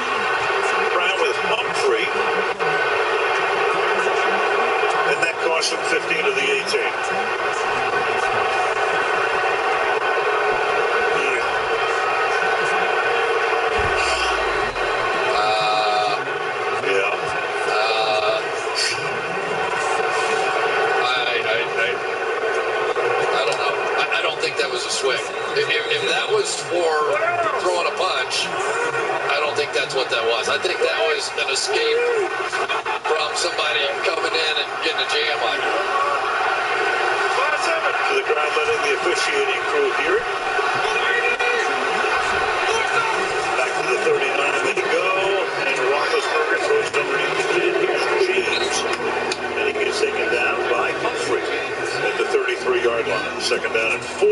Brown with Humphrey. And that cost him 15 of the 18. That was a swing. If that was for throwing a punch, I don't think that's what that was. I think that was an escape from somebody coming in and getting a jam on you. To the crowd letting the officiating crew hear it. Back to the 39 they go, and Roethlisberger throws underneath the kid. Here's James, and he gets taken down by Humphrey at the 33-yard line. Second down and 4.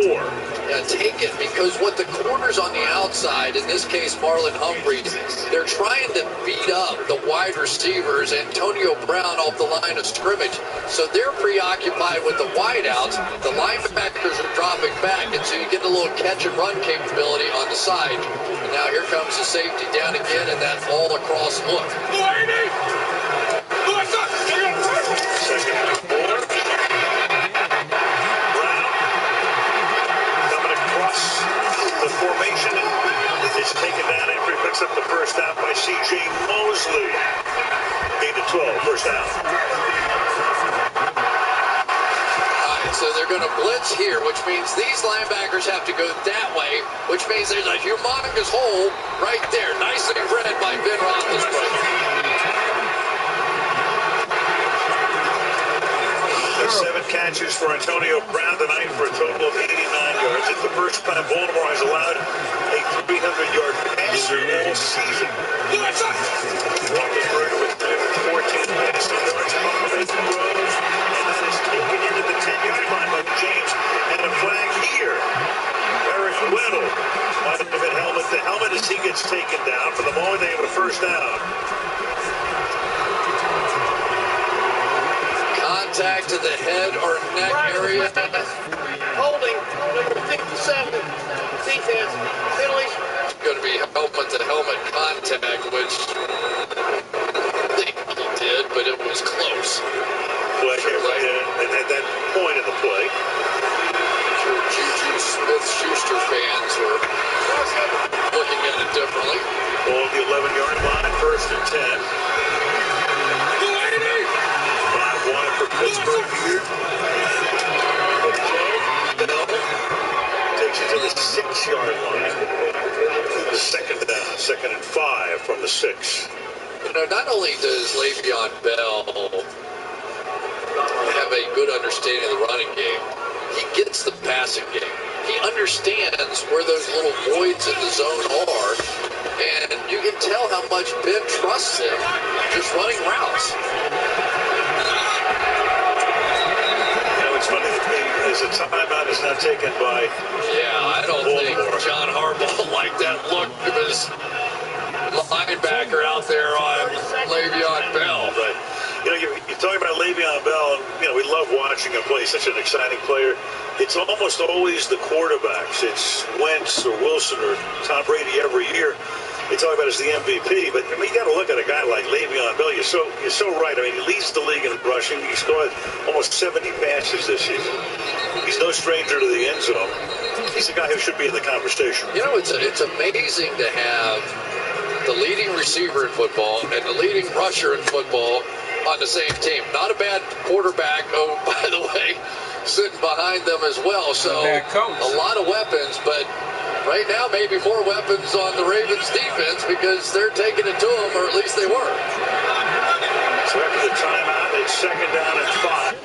Yeah, take it, because what the corners on the outside, in this case Marlon Humphrey, they're trying to beat up the wide receivers, Antonio Brown off the line of scrimmage. So they're preoccupied with the wideouts. The linebackers are dropping back, and so you get a little catch and run capability on the side. And now here comes the safety down again, and that all across look. Second and 4. The formation is taken down after he picks up the first down by C.J. Mosley. 8-12, first down. All right, so they're going to blitz here, which means these linebackers have to go that way, which means there's a humongous hole right there. Nicely read by Ben Roethlisberger. 7 catches for Antonio Brown tonight for a total of 89 yards. It's the first time Baltimore has allowed a 300-yard passer all season. Roethlisberger with 14 passing yards, a couple of throws, and that is taken into the 10-yard line by James, and a flag here. Eric Weddle might have been helmet to helmet as he gets taken down. For the moment, they have a first down. contact to the head or neck area. Holding, number 57, defense, penalty. It's going to be helmet-to-helmet contact, which I think he did, but it was close. Play here, right at that point of the play. Sure, Juju Smith-Schuster fans were looking at it differently. Ball at the 11-yard line, 1st and 10. 5-1 for Pittsburgh here. Takes it to the 6-yard line. The second down, 2nd and 5 from the 6. You know, not only does Le'Veon Bell have a good understanding of the running game, he gets the passing game. He understands where those little voids in the zone are, and you can tell how much Ben trusts him just running routes. It's funny for me, as a timeout is not taken by I don't think John Harbaugh liked that look of his linebacker out there on Le'Veon Bell. Right. You know, you're talking about Le'Veon Bell, and, you know, we love watching him play. He's such an exciting player. It's almost always the quarterbacks. It's Wentz or Wilson or Tom Brady every year. They talk about as the MVP, but I mean, you got to look at a guy like Le'Veon Bell. You're so right. I mean, he leads the league in rushing. He scored almost 70 passes this season. He's no stranger to the end zone. He's a guy who should be in the conversation. You know, it's amazing to have the leading receiver in football and the leading rusher in football on the same team. Not a bad quarterback, oh, by the way, sitting behind them as well. So a lot of weapons, but right now, maybe more weapons on the Ravens defense because they're taking it to them, or at least they were. So after the timeout, it's 2nd down and 5.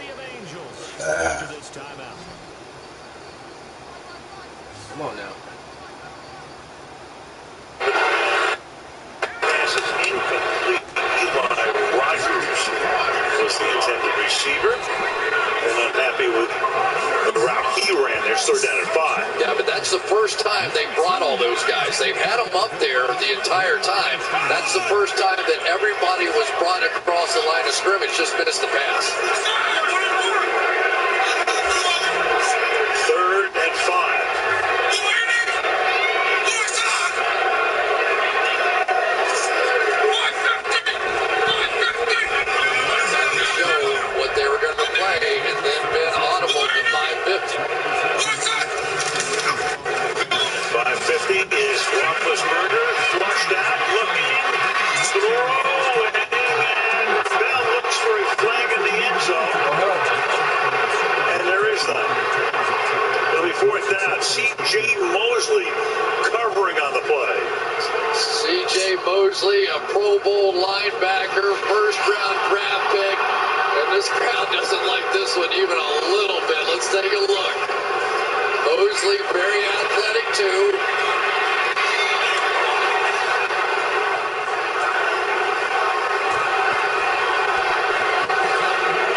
Come on now. Pass is incomplete. Eli Rogers was the intended receiver. And unhappy with the route he ran there. 3rd down and 5. Yeah, but that's the first time they brought all those guys. They've had them up there the entire time. That's the first time that everybody was brought across the line of scrimmage, just missed the pass. 3rd and 5. What they were going to play, and then Ben audible to 550. 550 is Roethlisberger, flushed out, looking, throw, and Bell looks for a flag in the end zone. And there is none. It'll be 4th down. C.J. Mosley covering on the play. C.J. Mosley, a Pro Bowl linebacker, first-round draft pick. And this crowd doesn't like this one even a little bit. Let's take a look. Mosley, very athletic too.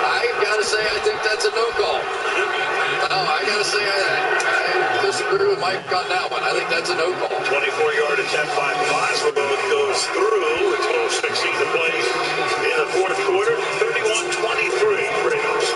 I gotta say, I think that's a no call. No, I gotta say, I disagree with Mike on that one. I think that's a no call. 24-yard attempt by Boswell goes through. It's 12:16 to play in the 4th quarter. 31-23 Ravens.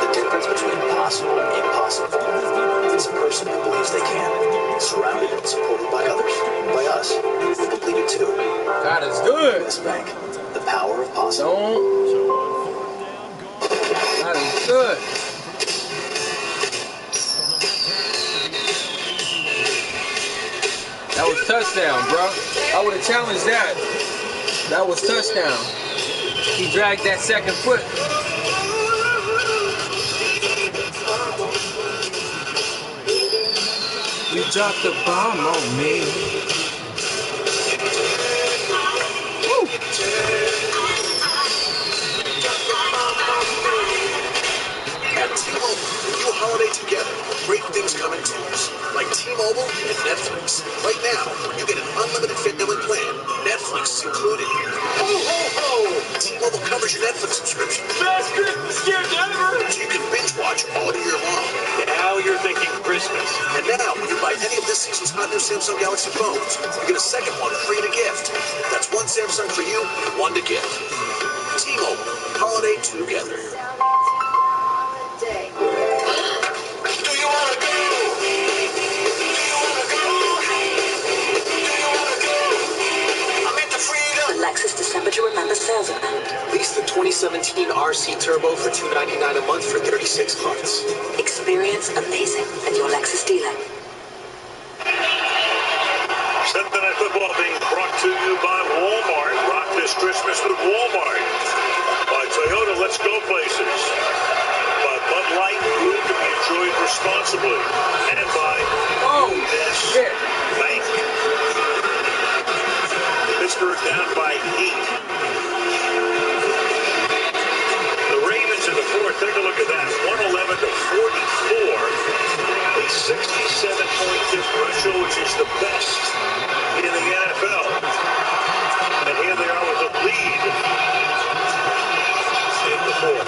The difference between possible and impossible is a person who believes they can, surrounded and supported by others, by us, who believe it too. God is good. West Bank, the power of possible. God is good. That was touchdown, bro. I would have challenged that. That was touchdown. He dragged that second foot. You dropped the bomb on me. Woo. At T-Mobile, when you holiday together, great things come in twos, like T-Mobile and Netflix. Right now, when you get an unlimited fit billing plan, Netflix Netflix is included. Ho, ho, ho! T-Mobile covers your Netflix subscription. Best Christmas gift ever! So you can binge watch all year long. Now you're thinking Christmas. And now, when you buy any of this season's hot new Samsung Galaxy phones, you get a second one free to gift. That's one Samsung for you, one to gift. T-Mobile, holiday together. Lexus December to remember sales event. Lease the 2017 RC Turbo for $299 a month for 36 months. Experience amazing at your Lexus dealer. Sunday Night Football being brought to you by Walmart. Rock this Christmas with Walmart. By Toyota, let's go places. By Bud Light, food to be enjoyed responsibly. And by this bank. Pittsburgh down by 8. The Ravens in the fourth, take a look at that. 111 to 44. A 67-point differential, which is the best in the NFL. And here they are with a lead in the fourth.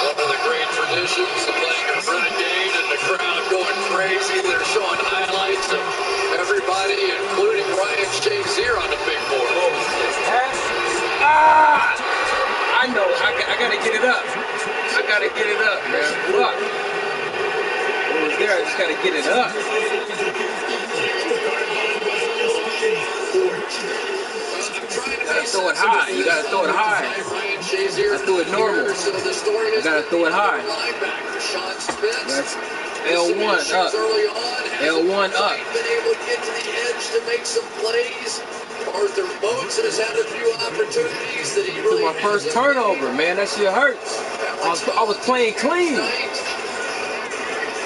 One of the great traditions of playing a Friday and the crowd going crazy. They're showing highlights of everybody, including Ryan Shazier on the big board. I know. I gotta get it up. I gotta get it up, man. Look. It was there. I just gotta get it up. You gotta throw it high. You gotta throw it high. I threw it normal. You gotta throw it high. That's L1 up. L1 up. Been able to get to the edge to make some plays. Arthur Moats has had a few opportunities that he really. My first turnover, man. That shit hurts. I was playing clean.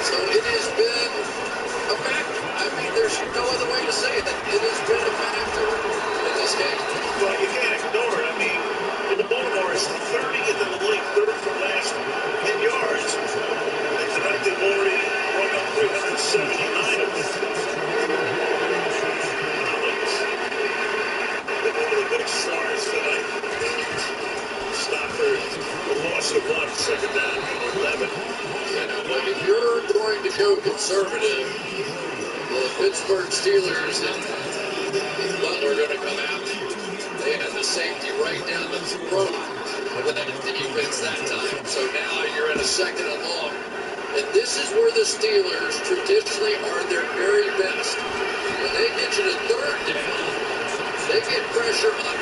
So it has been a factor. I mean, there's no other way to say it. It has been a factor in this game. Well, you can't ignore it. I mean, the Baltimore is 30th in the league, third from last in yards. And tonight they've already run up 379 of them. They're one of the big stars tonight. Stafford, the loss of 1, second down, 11. But if you're going to go conservative, the Pittsburgh Steelers and Butler are going to come out. They had the safety right down the throat of that defense that time. So now you're at a second and long. And this is where the Steelers traditionally are their very best. When they get you to third down, they get pressure on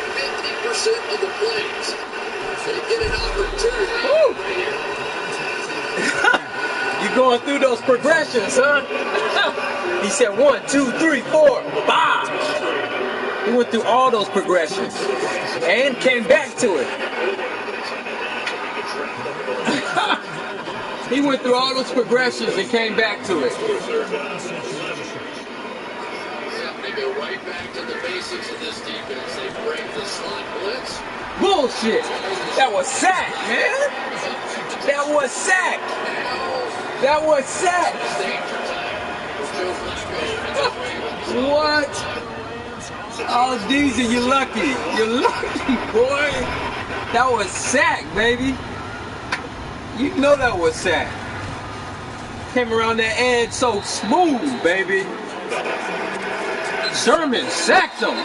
50% of the plays. They get an opportunity right here. You going through those progressions, huh? He said 1, 2, 3, 4, 5. He went through all those progressions and came back to it. He went through all those progressions and came back to it. They go right back to the basics of this defense. They break the slot blitz. Bullshit. That was sack, man. That was sack. That was sack. What? Oh, Deesie, you're lucky. You're lucky, boy. That was sack, baby. You know that was sack. Came around that edge so smooth, baby. Sherman sacked him.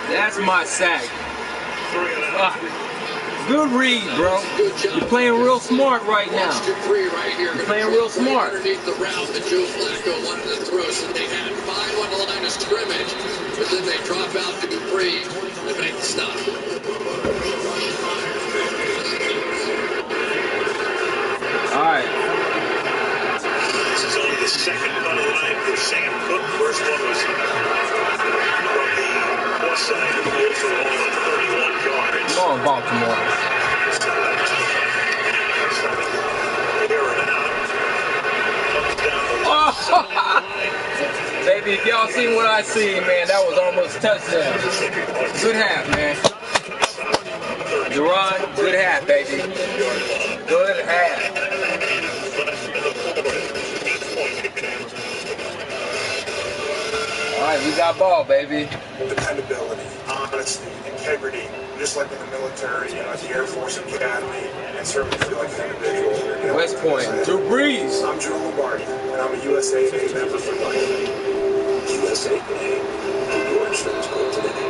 That's my sack. Good read, bro. You're playing real smart right now. You're playing real smart. Underneath the route that Joe Flacco wanted to throw, so they had 5 on the line of scrimmage, but then they drop out to Dupree and make the stop. All right. This is only the second punt of the night for Sam Cook. First one was from the west side of the field for only 31 yards. Come on, Baltimore. Baby, if y'all seen what I seen, man, that was almost a touchdown. Good half, man. Duran, good half, baby. Good half. And we got ball, baby. Dependability, honesty, integrity, just like in the military, at the Air Force Academy, and certainly feel like an individual. West Point, Drew Brees. I'm Drew Lombardi, and I'm a USAA member for life. USAA. Do your insurance quote today.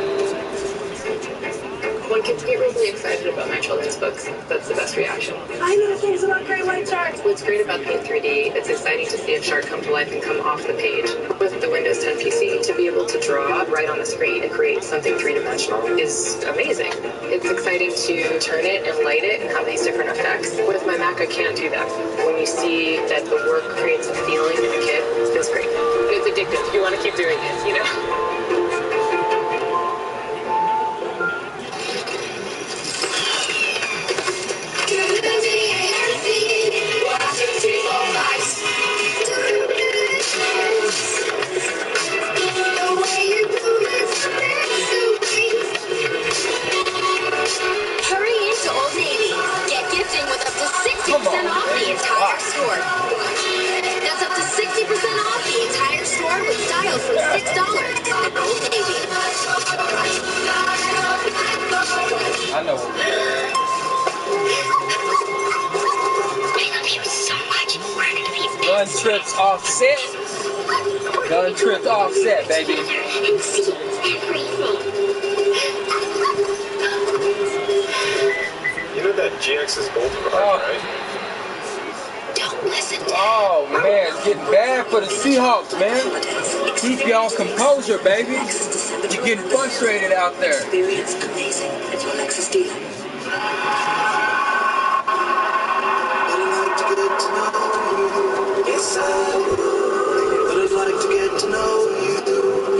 When kids get really excited about my children's books, that's the best reaction. I know things about great white sharks. What's great about Paint 3D, it's exciting to see a shark come to life and come off the page. With the Windows 10 PC, to be able to draw right on the screen and create something three-dimensional is amazing. It's exciting to turn it and light it and have these different effects. With my Mac, I can't do that. When you see that the work creates a feeling in the kid, it feels great. It's addictive. You want to keep doing it, you know? Hurry into Old Navy. Get gifting with up to 60% off the entire store. That's up to 60% off the entire store with styles from $6 at Old Navy. I know. I love you so much. We're going to be Gun trips offset. Gun trips offset, baby. and see everything. You know that GX is gold card, right? Don't listen to Oh, man, it's getting bad for the Seahawks, man. Keep y'all composure, baby. You're getting frustrated out there. Experience amazing at your Lexus dealer. Yes, I would. But I'd like to get to know you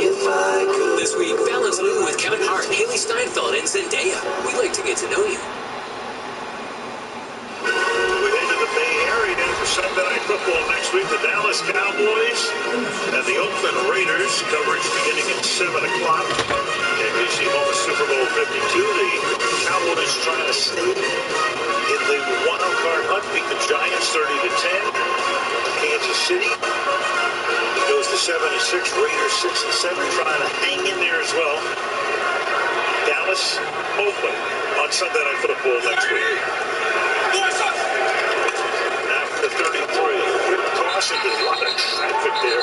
if I could. This week, Fallon's New with Kevin Hart, Haley Steinfeld, and Zendaya. We'd like to get to know you. We head to the Bay Area for Sunday Night Football next week. The Dallas Cowboys and the Oakland Raiders. Coverage beginning at 7 o'clock. NBC home of Super Bowl 52. The Cowboys trying to stay in the wild card hunt. Beat the Giants 30-10. Kansas City goes to 7-6. Raiders 6-7. Trying to hang in there as well. Dallas, Oakland on Sunday Night Football next week. After 33, good toss into a lot of traffic there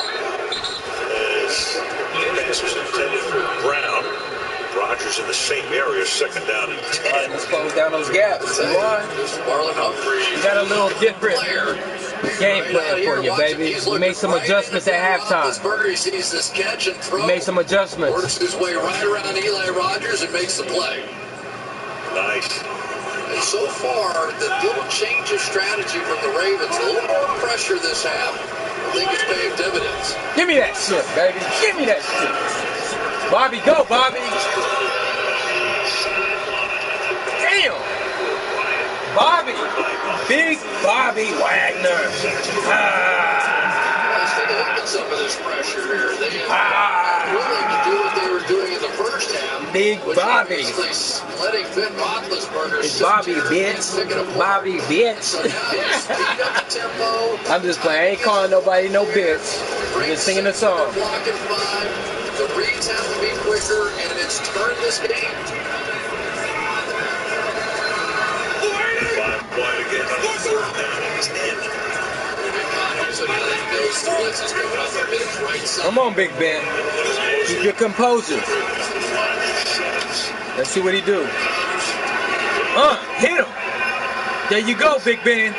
as the pass was intended for Brown. Rodgers in the same area, second down and 10. Let's close down those gaps. You got a little different game plan for you, baby. We made some adjustments at halftime. We made some adjustments. Works his way right around Eli Rodgers and makes the play. Nice. And so far, the little change of strategy from the Ravens, a little more pressure this half, I think it's paying dividends. Give me that shit, baby. Give me that shit. Bobby, go, Bobby. Damn. Bobby. Big Bobby Wagner. Some of this pressure here. They are willing to do what they were doing in the first half. Big Bobby. Letting Ben Roethlisberger It's Bobby, bitch. Bobby, bitch. I'm just playing. I ain't calling nobody no bitch. I'm just singing a song. Blocking 5. The reads have to be quicker, and it's turned this game. 5 wide again on the third down in his end. Come on, Big Ben. Keep your composure. Let's see what he do. Hit him. There you go, Big Ben.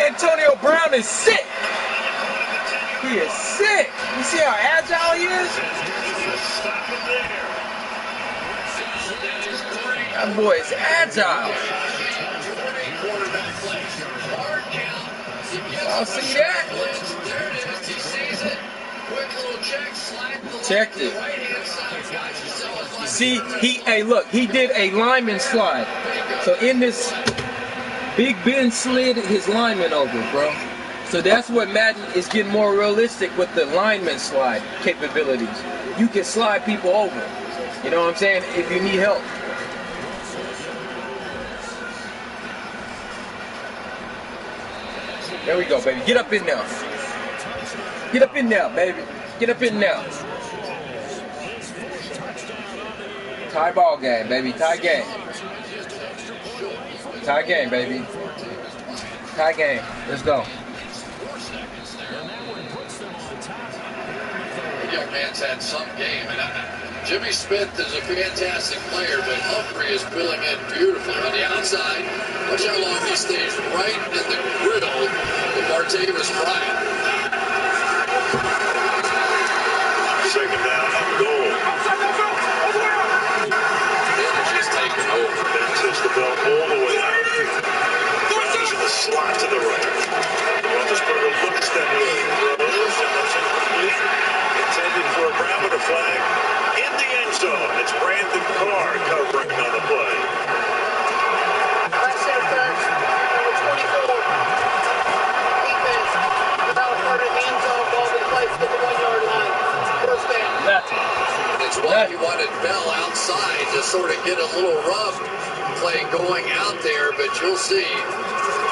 Antonio Brown is sick. He is sick. You see how agile he is? That boy is agile. I'll see that. Checked it. See, he did a lineman slide. So in this, Big Ben slid his lineman over, bro. So that's what Madden is getting more realistic with the lineman slide capabilities. You can slide people over. You know what I'm saying? If you need help. There we go, baby. Get up in there. Get up in there, baby. Get up in there. Tie ball game, baby. Tie game. Tie game, baby. Tie game. Let's go. The young man's had some game, and Jimmy Smith is a fantastic player, but Humphrey is filling in beautifully on the outside. Watch how long he stays right in the griddle of Martavis Bryant. Second down on goal. Energy's taking over. That takes the ball all the way out. Browns in the slot to the right. Roethlisberger looks that way. Throws, and that's incomplete. Intended for a grab with a flag. In the end zone, it's Brandon Carr covering on the play. Right center back, number 24. Defense, without a part of the end zone, ball with place to the 1 yard line. First down. That's why he wanted Bell outside to sort of get a little rough play going out there, but you'll see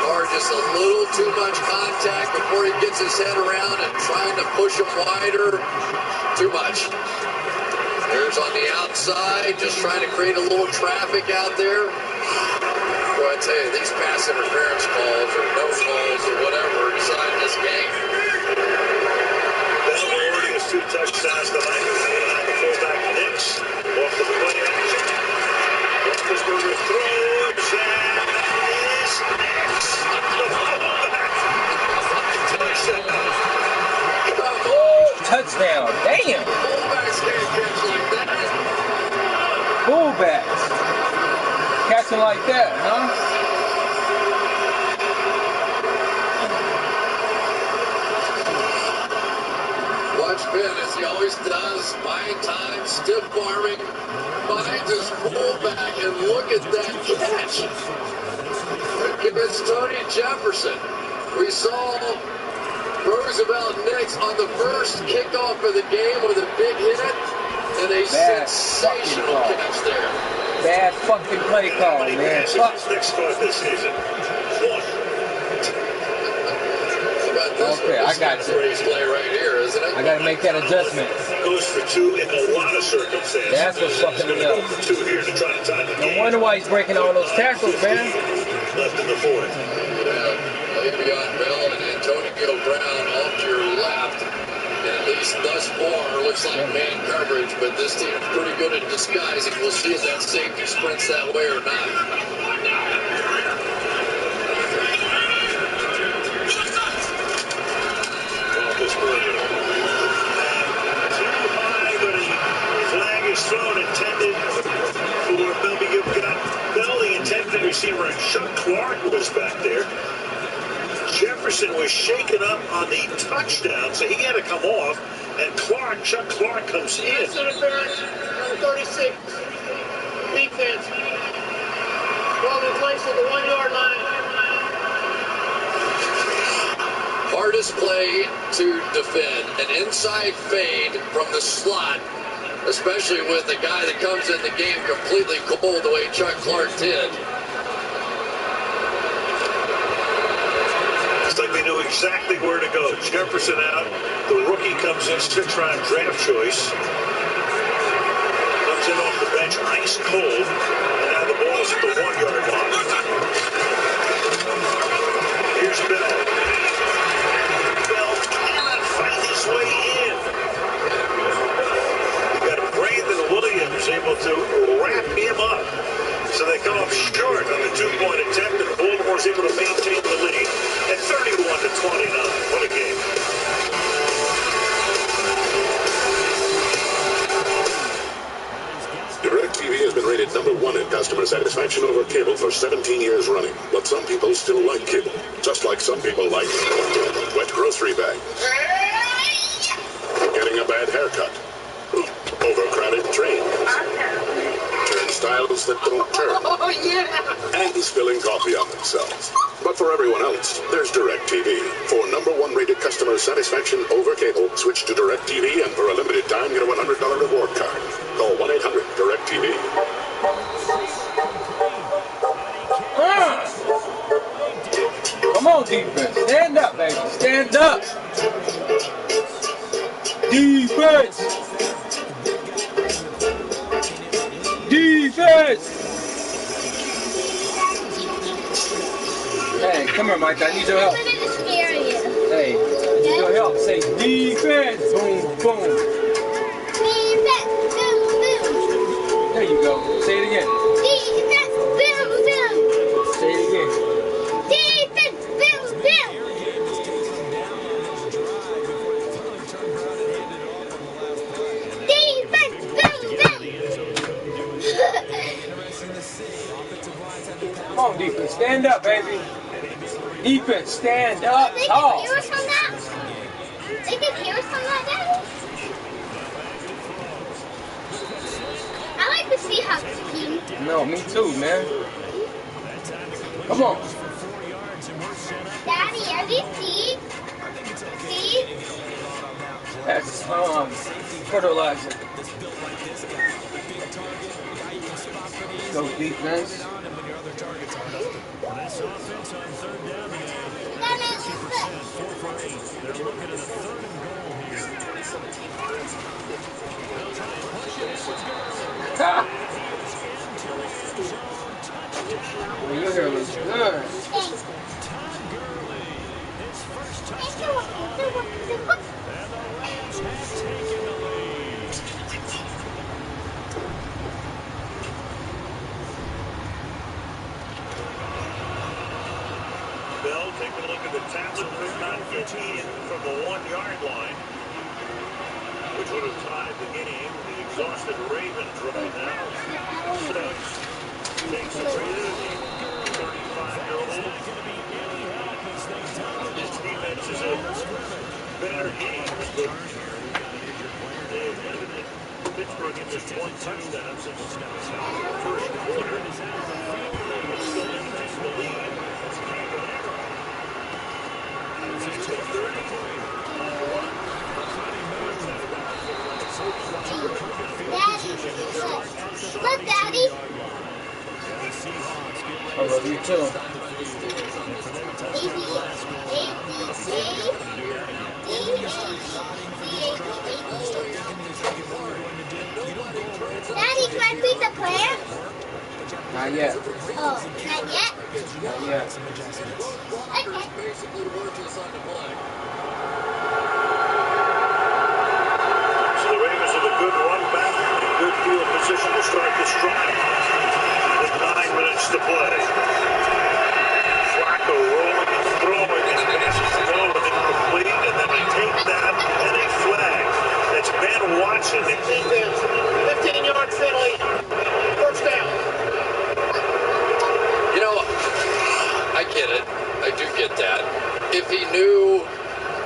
Carr just a little too much contact before he gets his head around and trying to push him wider. Too much. There's on the outside, just trying to create a little traffic out there. Boy, I tell you, these pass interference calls or no calls or whatever decide this game. Bell already has 2 touchdowns tonight. The fullback Nix off the play action. Roethlisberger throws and is Nix. The fullback. Touchdown. Damn. Fullbacks can't catch like that. Fullbacks. Catching like that, huh? Watch Ben as he always does, buying time, stiff farming, finds his fullback, and look at that catch. It's Tony Jefferson. We saw Roosevelt Nix on the first kickoff of the game with a big hit and a sensational catch there. Bad fucking play call, man. Fuck. Nix scored this season. Okay, I got you. Play right here, isn't it? I gotta make that adjustment. Goes for 2 in a lot of circumstances. That's what's fucking me up. Go for 2 here to try to tie the game. No wonder why he's breaking all those tackles, man. Left in the 4th. Yeah, Le'Veon Bell and Antonio Brown off to your left. And at least thus far, looks like man coverage, but this team's pretty good at disguising. We'll see if that safety sprints that way or not. Flag is thrown, intended for Bell. You've got Bell, the intended receiver, and Chuck Clark was back there. Jefferson was shaken up on the touchdown, so he had to come off, and Chuck Clark comes in. Pass interference, number 36. Defense. Ball in place at the 1 yard line. Hardest play to defend, an inside fade from the slot, especially with a guy that comes in the game completely cold the way Chuck Clark did. It's like they knew exactly where to go. Jefferson out. The rookie comes in, 6th-round draft choice. Comes in off the bench, ice cold. And now the ball is at the 1 yard line. Here's Bell. Bell cannot fight his way in. You got Brandon Williams able to wrap him up. So they come up short on the 2-point attempt, and Baltimore's able to maintain the lead at 31-29. What a game. DirecTV has been rated #1 in customer satisfaction over cable for 17 years running. But some people still like cable, just like some people like wet grocery bags, getting a bad haircut, overcrowded trains, turnstiles that don't turn, and spilling coffee on themselves. But for everyone else, there's DirecTV. For #1 rated customer satisfaction over cable, switch to DirecTV, and for a limited time, get a $100 reward card. Call 1-800-DirecTV. Come on, defense. Stand up, baby. Stand up. Defense! Defense! Hey, come here, Mike. I need your help. Hey, I need your help. Say defense. Boom, boom. Defense, boom, boom. There you go. Say it again. Defense, boom, boom. Say it again. Defense, boom, boom. Defense, boom, boom. Come on, defense. Stand up, baby. Defense, stand up tall. They can hear us from that? They can hear us from that, Daddy? I like the Seahawks team. No, me too, man. Come on. Daddy, are these seeds? Seeds? That's fertilizer. Go defense. Well, your hair looks good. Bell taking a look at the tablet, could not get in from the 1-yard line, which would have tied the game. The exhausted Ravens right now. Suggs takes the breather, the 35-year-old. His defense is a better game, but they've limited Pittsburgh in just one touchdown since the first quarter. Still increasing the lead. Look, Daddy. I love you too. Daddy, can I feed the plant? Not yet. Oh, not yet? Not yet. So the Ravens have a good run back, good field position to start this drive. With 9 minutes to play. Flacco rolling and throwing as passes go and incomplete, and then they take that and a flag. That's Ben Watson. 15-yard penalty. First down. You know, I get it. I do get that. If he knew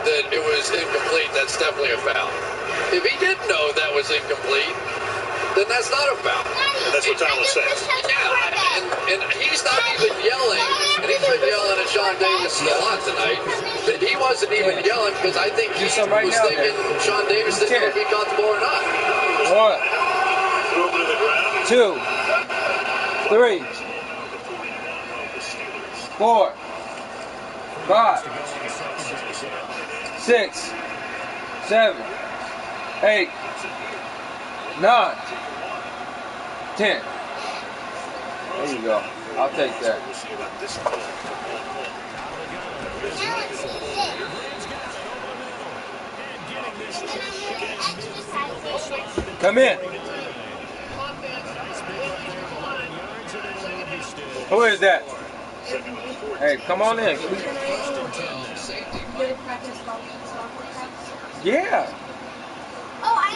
that it was incomplete, that's definitely a foul. If he didn't know that was incomplete, then that's not a foul. And that's what Tyler says. Yeah, and he's not even yelling, and he's been yelling at Sean Davis a lot tonight, but he wasn't even yelling because I think he was thinking Sean Davis didn't know if he caught the ball or not. 1, 2, 3, 4, 5, 6, 7, 8, 9, 10. There you go. I'll take that. Come in. Who is that? Hey, come on in. Yeah.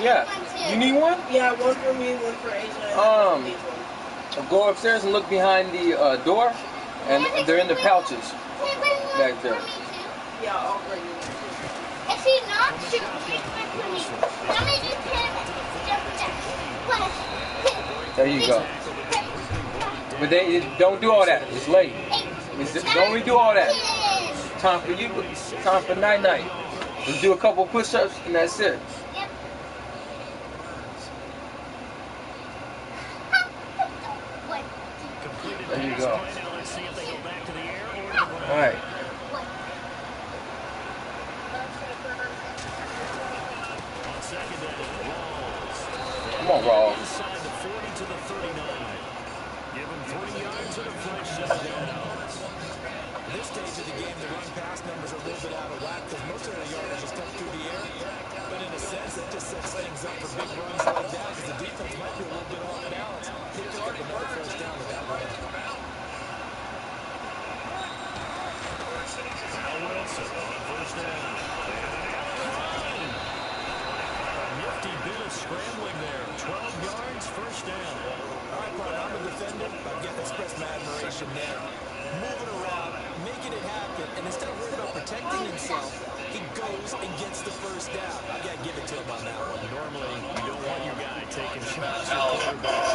Yeah. You need one? Yeah, one for me, one for Asia. Go upstairs and look behind the door, and they're in the pouches back there. Yeah, I'll bring you. If he knocks, you can take my money. Let me just There you go. But they don't do all that. It's late. Don't we do all that? Time for you. Time for night-night. Just do a couple push-ups and that's it. There you go. All right. the game, the run-pass numbers are a little bit out of whack because most of their yardage is coming through the air. But in a sense, it just sets things up for big runs like that because the defense might be a little bit off balance. Could pick up another first down with that run. Now Wilson on first down. A nifty bit of scrambling there. 12 yards, first down. All right, Brian, I'm a defender. I've got to express my admiration there. Moving around, making it happen, and instead of worrying about protecting himself, he goes and gets the first down. I got to give it to him on that one. Normally, you don't want your guy taking shots. Now,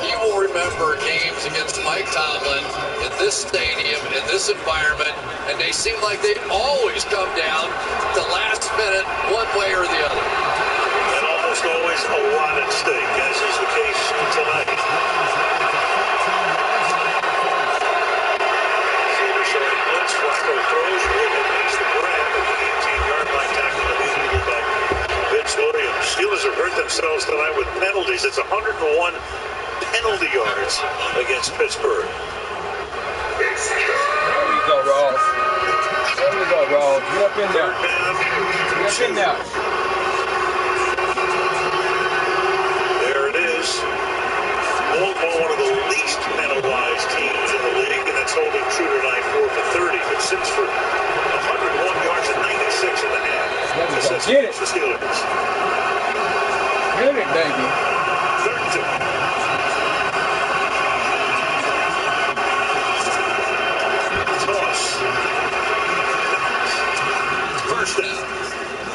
he will remember games against Mike Tomlin in this stadium, in this environment, and they seem like they always come down to last minute, one way or the other. And almost always a lot at stake, as is the case tonight. Flacco throws, Williams makes the grab at the 18-yard line, tackle immediately by Vince Williams. Steelers have hurt themselves tonight with penalties. It's 101 penalty yards against Pittsburgh. There we go, Rawls. There we go, Rawls. Get up in there. Get up in there. There it is. Baltimore, one of the least penalized teams in the league, and that's holding true tonight, 4 for 30, but sits for 101 yards and 96 in the half. Get it. The Steelers. Get it, baby. 32. Toss. First down.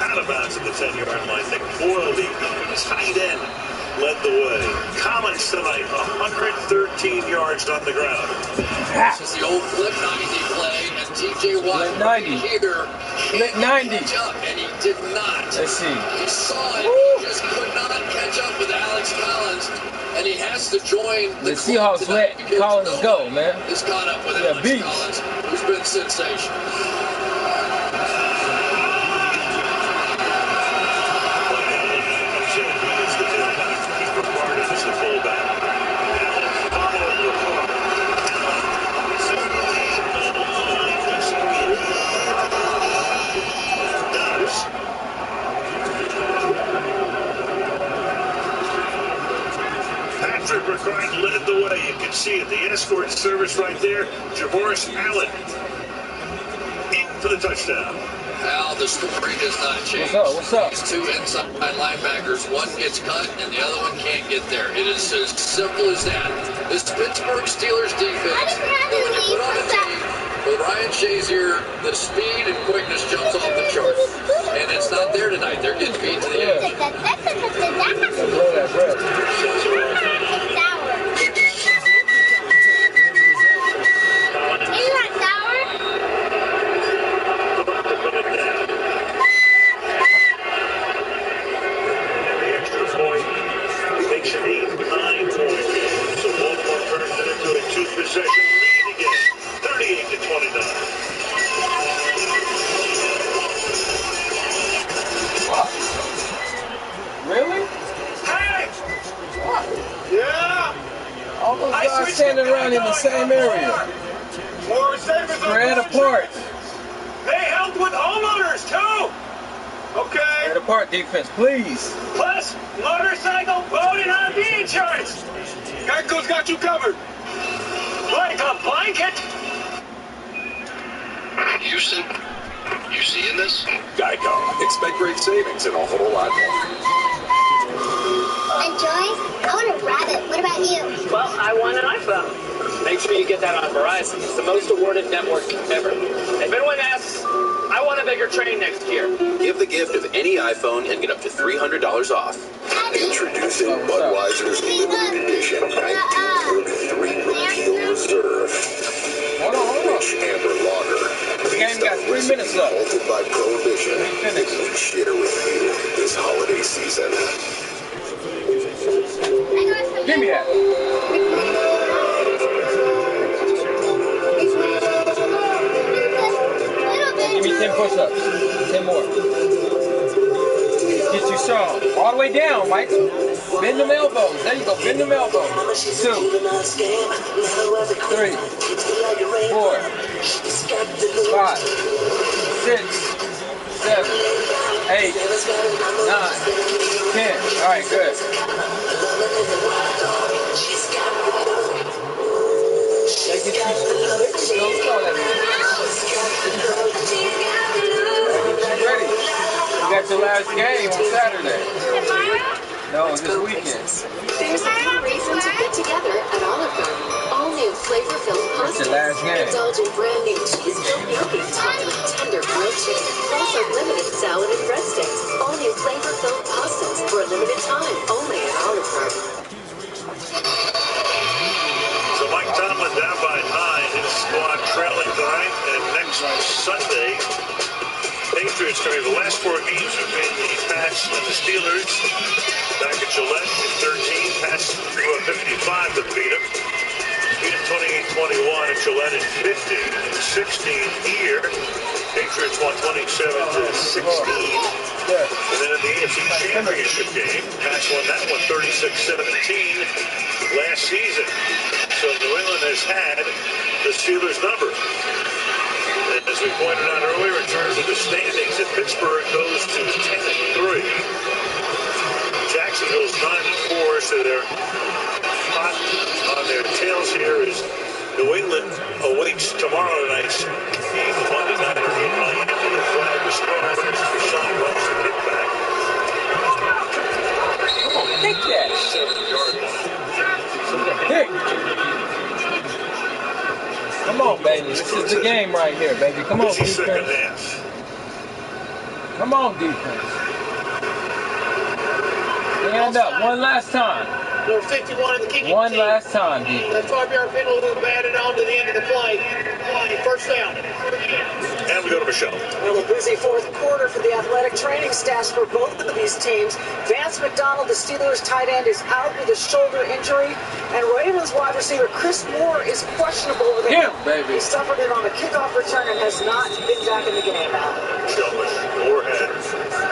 Out of bounds at the 10-yard line. Nick Boyle, the tight end, led the way. Collins tonight, 113 yards on the ground. This is the old flip 90 play, and T.J. Watt here. Flip 90. And he did not. Let's see. He saw it. He just could not catch up with Alex Collins, and he has to join the Seahawks. Let Collins go, man. He's caught up with Alex Collins, who's been sensational. Is the fullback. Patrick Ricard led the way. You can see it. The escort service right there. Javoris Allen in for the touchdown. Al, the story does not change. What's up? These two inside linebackers, one gets cut and the other one can't get there. It is as simple as that. This Pittsburgh Steelers defense, when you put on a team with Ryan Shazier, the speed and quickness jumps off the charts. And it's not there tonight. They're getting beat to the edge. Possession lead again, 38-29. What? Really? Hey! What? Yeah! All those guys standing around in the same area. Spread apart. They help with homeowners too! Okay. Spread apart defense, please. Plus, motorcycle, boat, and RV insurance. Geico's got you covered. Like a blanket? You seeing this? Geico. Expect great savings and a whole lot more. Enjoy? I want a rabbit. What about you? Well, I want an iPhone. Make sure you get that on Verizon. It's the most awarded network ever. If anyone asks, I want a bigger train next year. Give the gift of any iPhone and get up to $300 off. Introducing Budweiser's limited edition 1943 Repeal Reserve. Rich amber lager. The game got 3 minutes left. Altered by Prohibition. We share with you this holiday season. Give me that. Give me 10 push-ups. 10 more. Get you strong. All the way down, Mike. Bend them elbows. There you go. Bend them elbows. 2, 3, 4, 5, 6, 7, 8, 9, 10. All right, good. Ready? You got your last game on Saturday. No, this weekend. There's a good reason to get together at Olive Garden. All new flavor-filled pastas. Last game. Indulge in brand new cheese-filled gnocchi topped with tender grilled chicken. Plus unlimited salad and breadsticks. All new flavor-filled pastas for a limited time. Only at Olive Garden. So Mike Tomlin down by 9. His squad trailing tonight. And next Sunday, Patriots coming. The last 4 games have been the Pats and the Steelers. Back at Gillette in 13. Pats threw a 55 to beat them. Beat them 28-21 at Gillette in 15. In 16 here, Patriots won 27-16. And then in the AFC Championship game, Pats won that one 36-17 last season. So New England has had the Steelers' number. And as we pointed out earlier, in terms of the standings, if Pittsburgh goes to 10-3, Jacksonville's 9-4, so they're hot on their tails here as New England awaits tomorrow night's game, Monday night in Miami. The flag to start. Sean Watson get back. Come on, take that. 7-yard line. Pick. Come on, baby. This is the game right here, baby. Come on, defense. Come on, defense. Stand up. One last time. Number 51 in the kicking One team. last time, defense. That 5-yard penalty batted on to the end of the play. First down. And we go to Michelle. Well, a busy fourth quarter for the athletic training staffs for both of these teams. Vance McDonald, the Steelers tight end, is out with a shoulder injury. And Ravens wide receiver Chris Moore is questionable with a hip. Baby. He suffered it on a kickoff return and has not been back in the game now. Michelle Moore had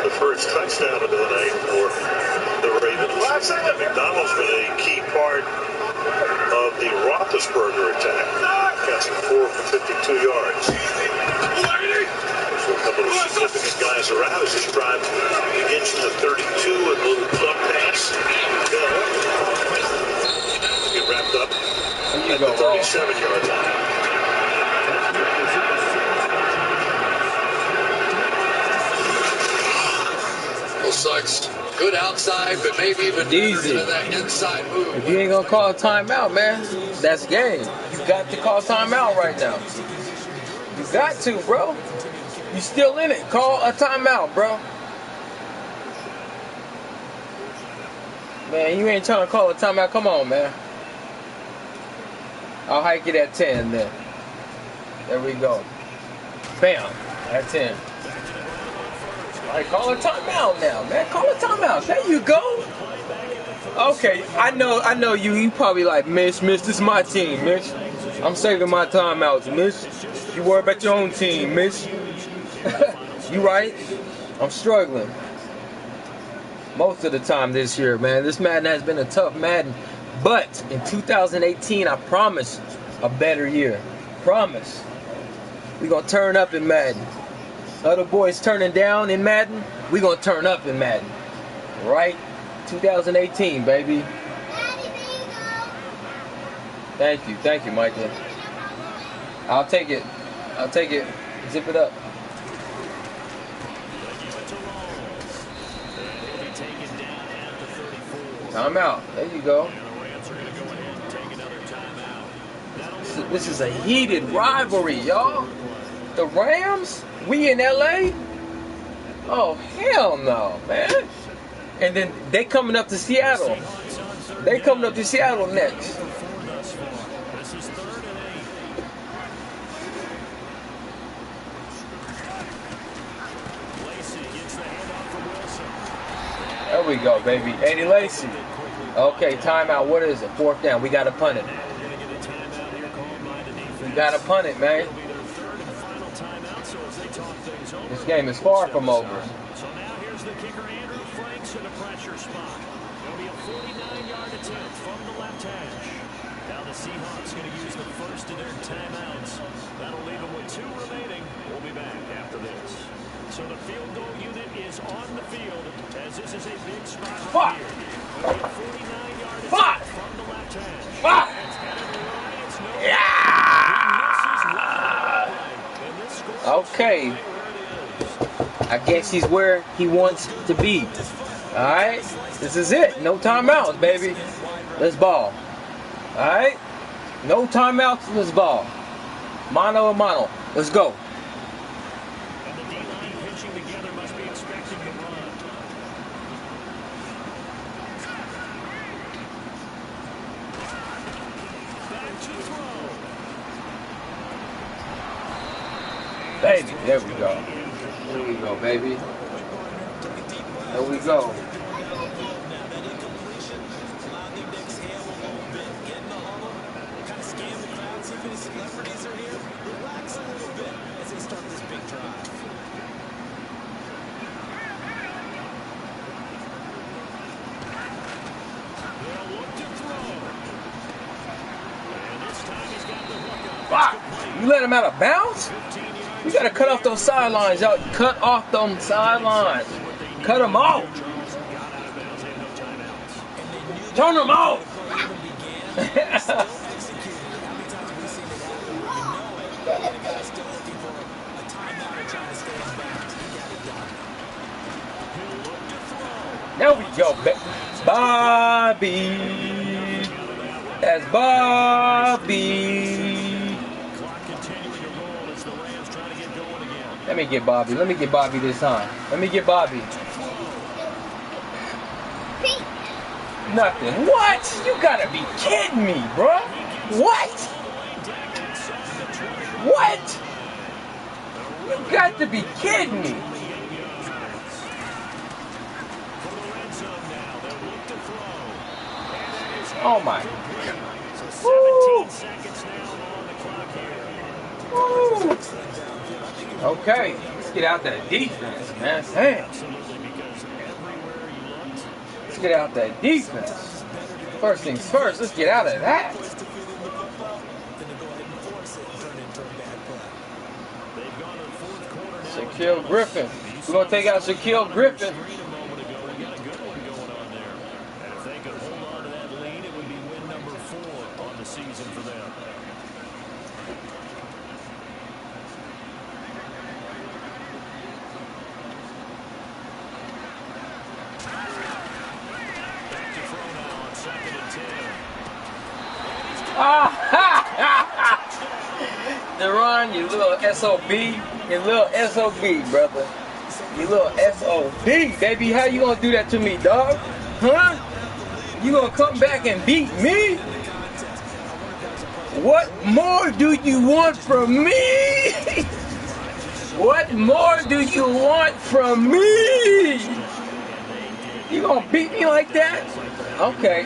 the first touchdown of the night for the Ravens. McDonald's been a key part of the Roethlisberger attack, catching 4 for 52 yards. So a couple of significant guys are out as this drive begins from the 32, and a little club pass. Get wrapped up at the 37-yard line. Well, sucks. Good outside, but maybe even Deesie. better than that inside move. If you ain't gonna call a timeout, man, that's game. You got to call timeout right now. You got to, bro. You still in it. Call a timeout, bro. Man, you ain't trying to call a timeout. Come on, man. I'll hike it at 10 then. There we go. Bam. At 10. All right, call a timeout now, man. Call a timeout. There you go. Okay, I know you. You probably like, Mitch, this is my team, Mitch. I'm saving my timeouts, Mitch. You worry about your own team, Mitch. You right? I'm struggling. Most of the time this year, man. This Madden has been a tough Madden. But in 2018, I promise a better year. Promise. We're going to turn up in Madden. Other boys turning down in Madden, we're going to turn up in Madden. Right? 2018, baby. Thank you, Michael. I'll take it. Zip it up. Timeout. There you go. This is a heated rivalry, y'all. The Rams? We in LA? Oh, hell no, man. And then they coming up to Seattle. They coming up to Seattle next. There we go, baby. Eddie Lacy. Okay, timeout. What is it? Fourth down. We got to punt it. We got to punt it, man. This game is far from over. So now here's the kicker, Andrew Franks, in the pressure spot. It'll be a 49-yard attempt from the left hash. Now the Seahawks going to use the first of their timeouts. That'll leave them with 2 remaining. Fuck! Fuck! Fuck! Yeah! Okay. I guess he's where he wants to be. Alright? This is it. No timeouts, baby. Let's ball. Alright? No timeouts, let's ball. Mano a mano. Let's go. Baby, there we go. There we go, baby. There we go. Fuck! You let him out of bounds? You gotta cut off those sidelines, y'all. Cut off them sidelines. Cut them off. Turn them off. There we go, Bobby. That's Bobby. Let me get Bobby. Let me get Bobby this time. Let me get Bobby. Nothing. What? You gotta be kidding me, bro. What? What? You got to be kidding me. Oh my. Woo. Woo. Okay, let's get out that defense, man. Damn. Let's get out that defense. First things first, let's get out of that. Shaquille Griffin. We're going to take out Shaquille Griffin. Deron, you little SOB. You little SOB, brother. You little SOB, baby. How you gonna do that to me, dog? Huh? You gonna come back and beat me? What more do you want from me? What more do you want from me? You gonna beat me like that? Okay.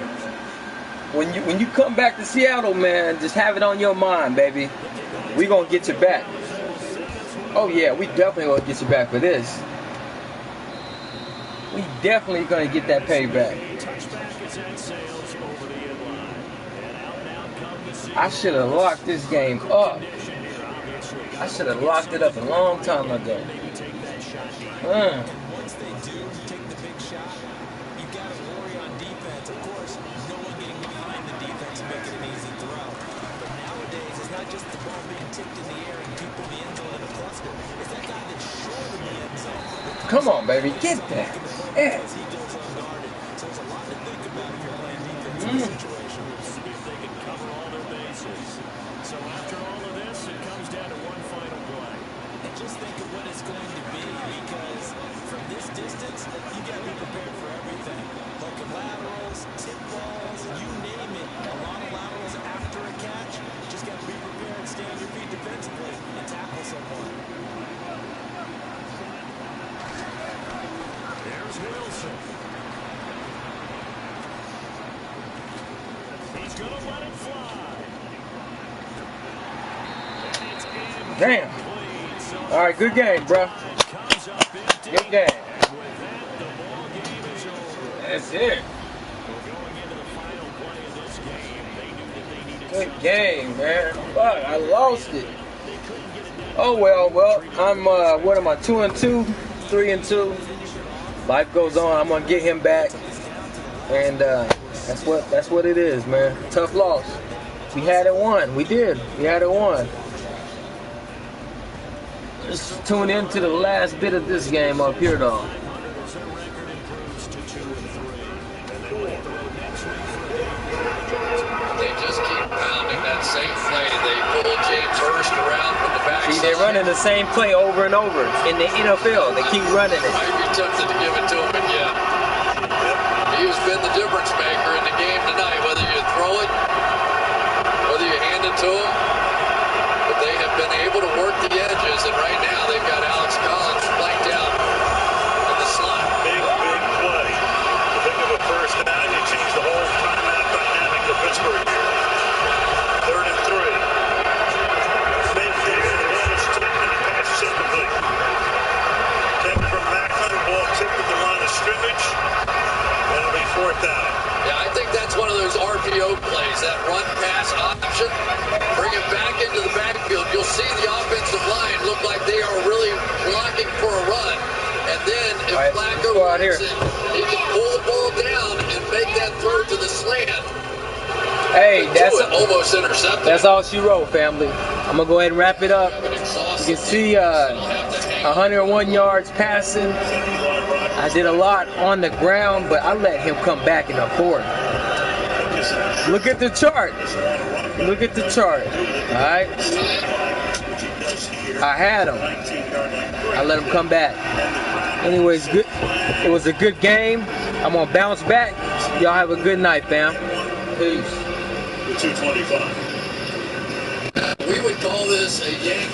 When you come back to Seattle, man, just have it on your mind, baby. We gonna get you back. Oh yeah, we definitely gonna get you back for this. We definitely gonna get that payback. I should have locked this game up. I should have locked it up a long time ago. Come on, baby, get that. Yeah. So after all of this, it comes down to one final play. And just think of what it's going to be, because from this distance, you got to be prepared for everything. Hook and laterals, tip balls, you name it. A lot of laterals after a catch. Just got to be prepared, stay on your feet defensively, and tackle someone. There's Wilson. He's going to let it fly. Damn. All right, good game, bro. Good game. That's it. Good game, man. Fuck, I lost it. Oh well. I'm what am I? 2-2, 3-2. life goes on. I'm gonna get him back, and that's what it is, man. Tough loss. We had it won. We did. We had it won. Just tune into the last bit of this game up here, though. They just keep pounding that same play. They pull James Hurst around from the back. See, they're running the same play over and over in the NFL. They keep running it. Might be tempted to give it to him again. He has been the difference maker in the game tonight, whether you throw it, whether you hand it to him. But they have been able to work the edges, and right now they've got Alex Collins flanked out in the slot. Big play. Think of a first down, you change the whole timeout dynamic for Pittsburgh here. 3rd and 3. Big kick, the ball is tipped and the pass is incomplete. Taken from Macklin, ball tipped at the line of scrimmage. That'll be 4th down. Yeah, I think that's one of those RPO plays, that run-pass option. Bring it back into the backfield. You'll see the offensive line look like they are really blocking for a run. And then if Flacco runs it, he can pull the ball down and make that throw to the slant. Hey, that's almost intercepted. That's all she wrote, family. I'm gonna go ahead and wrap it up. You can see 101 yards passing. I did a lot on the ground, but I let him come back in the 4th. Look at the chart. Look at the chart. All right. I had him. I let him come back. Anyways, good. It was a good game. I'm gonna bounce back. Y'all have a good night, fam. Peace. 225. We would call this a Yankee.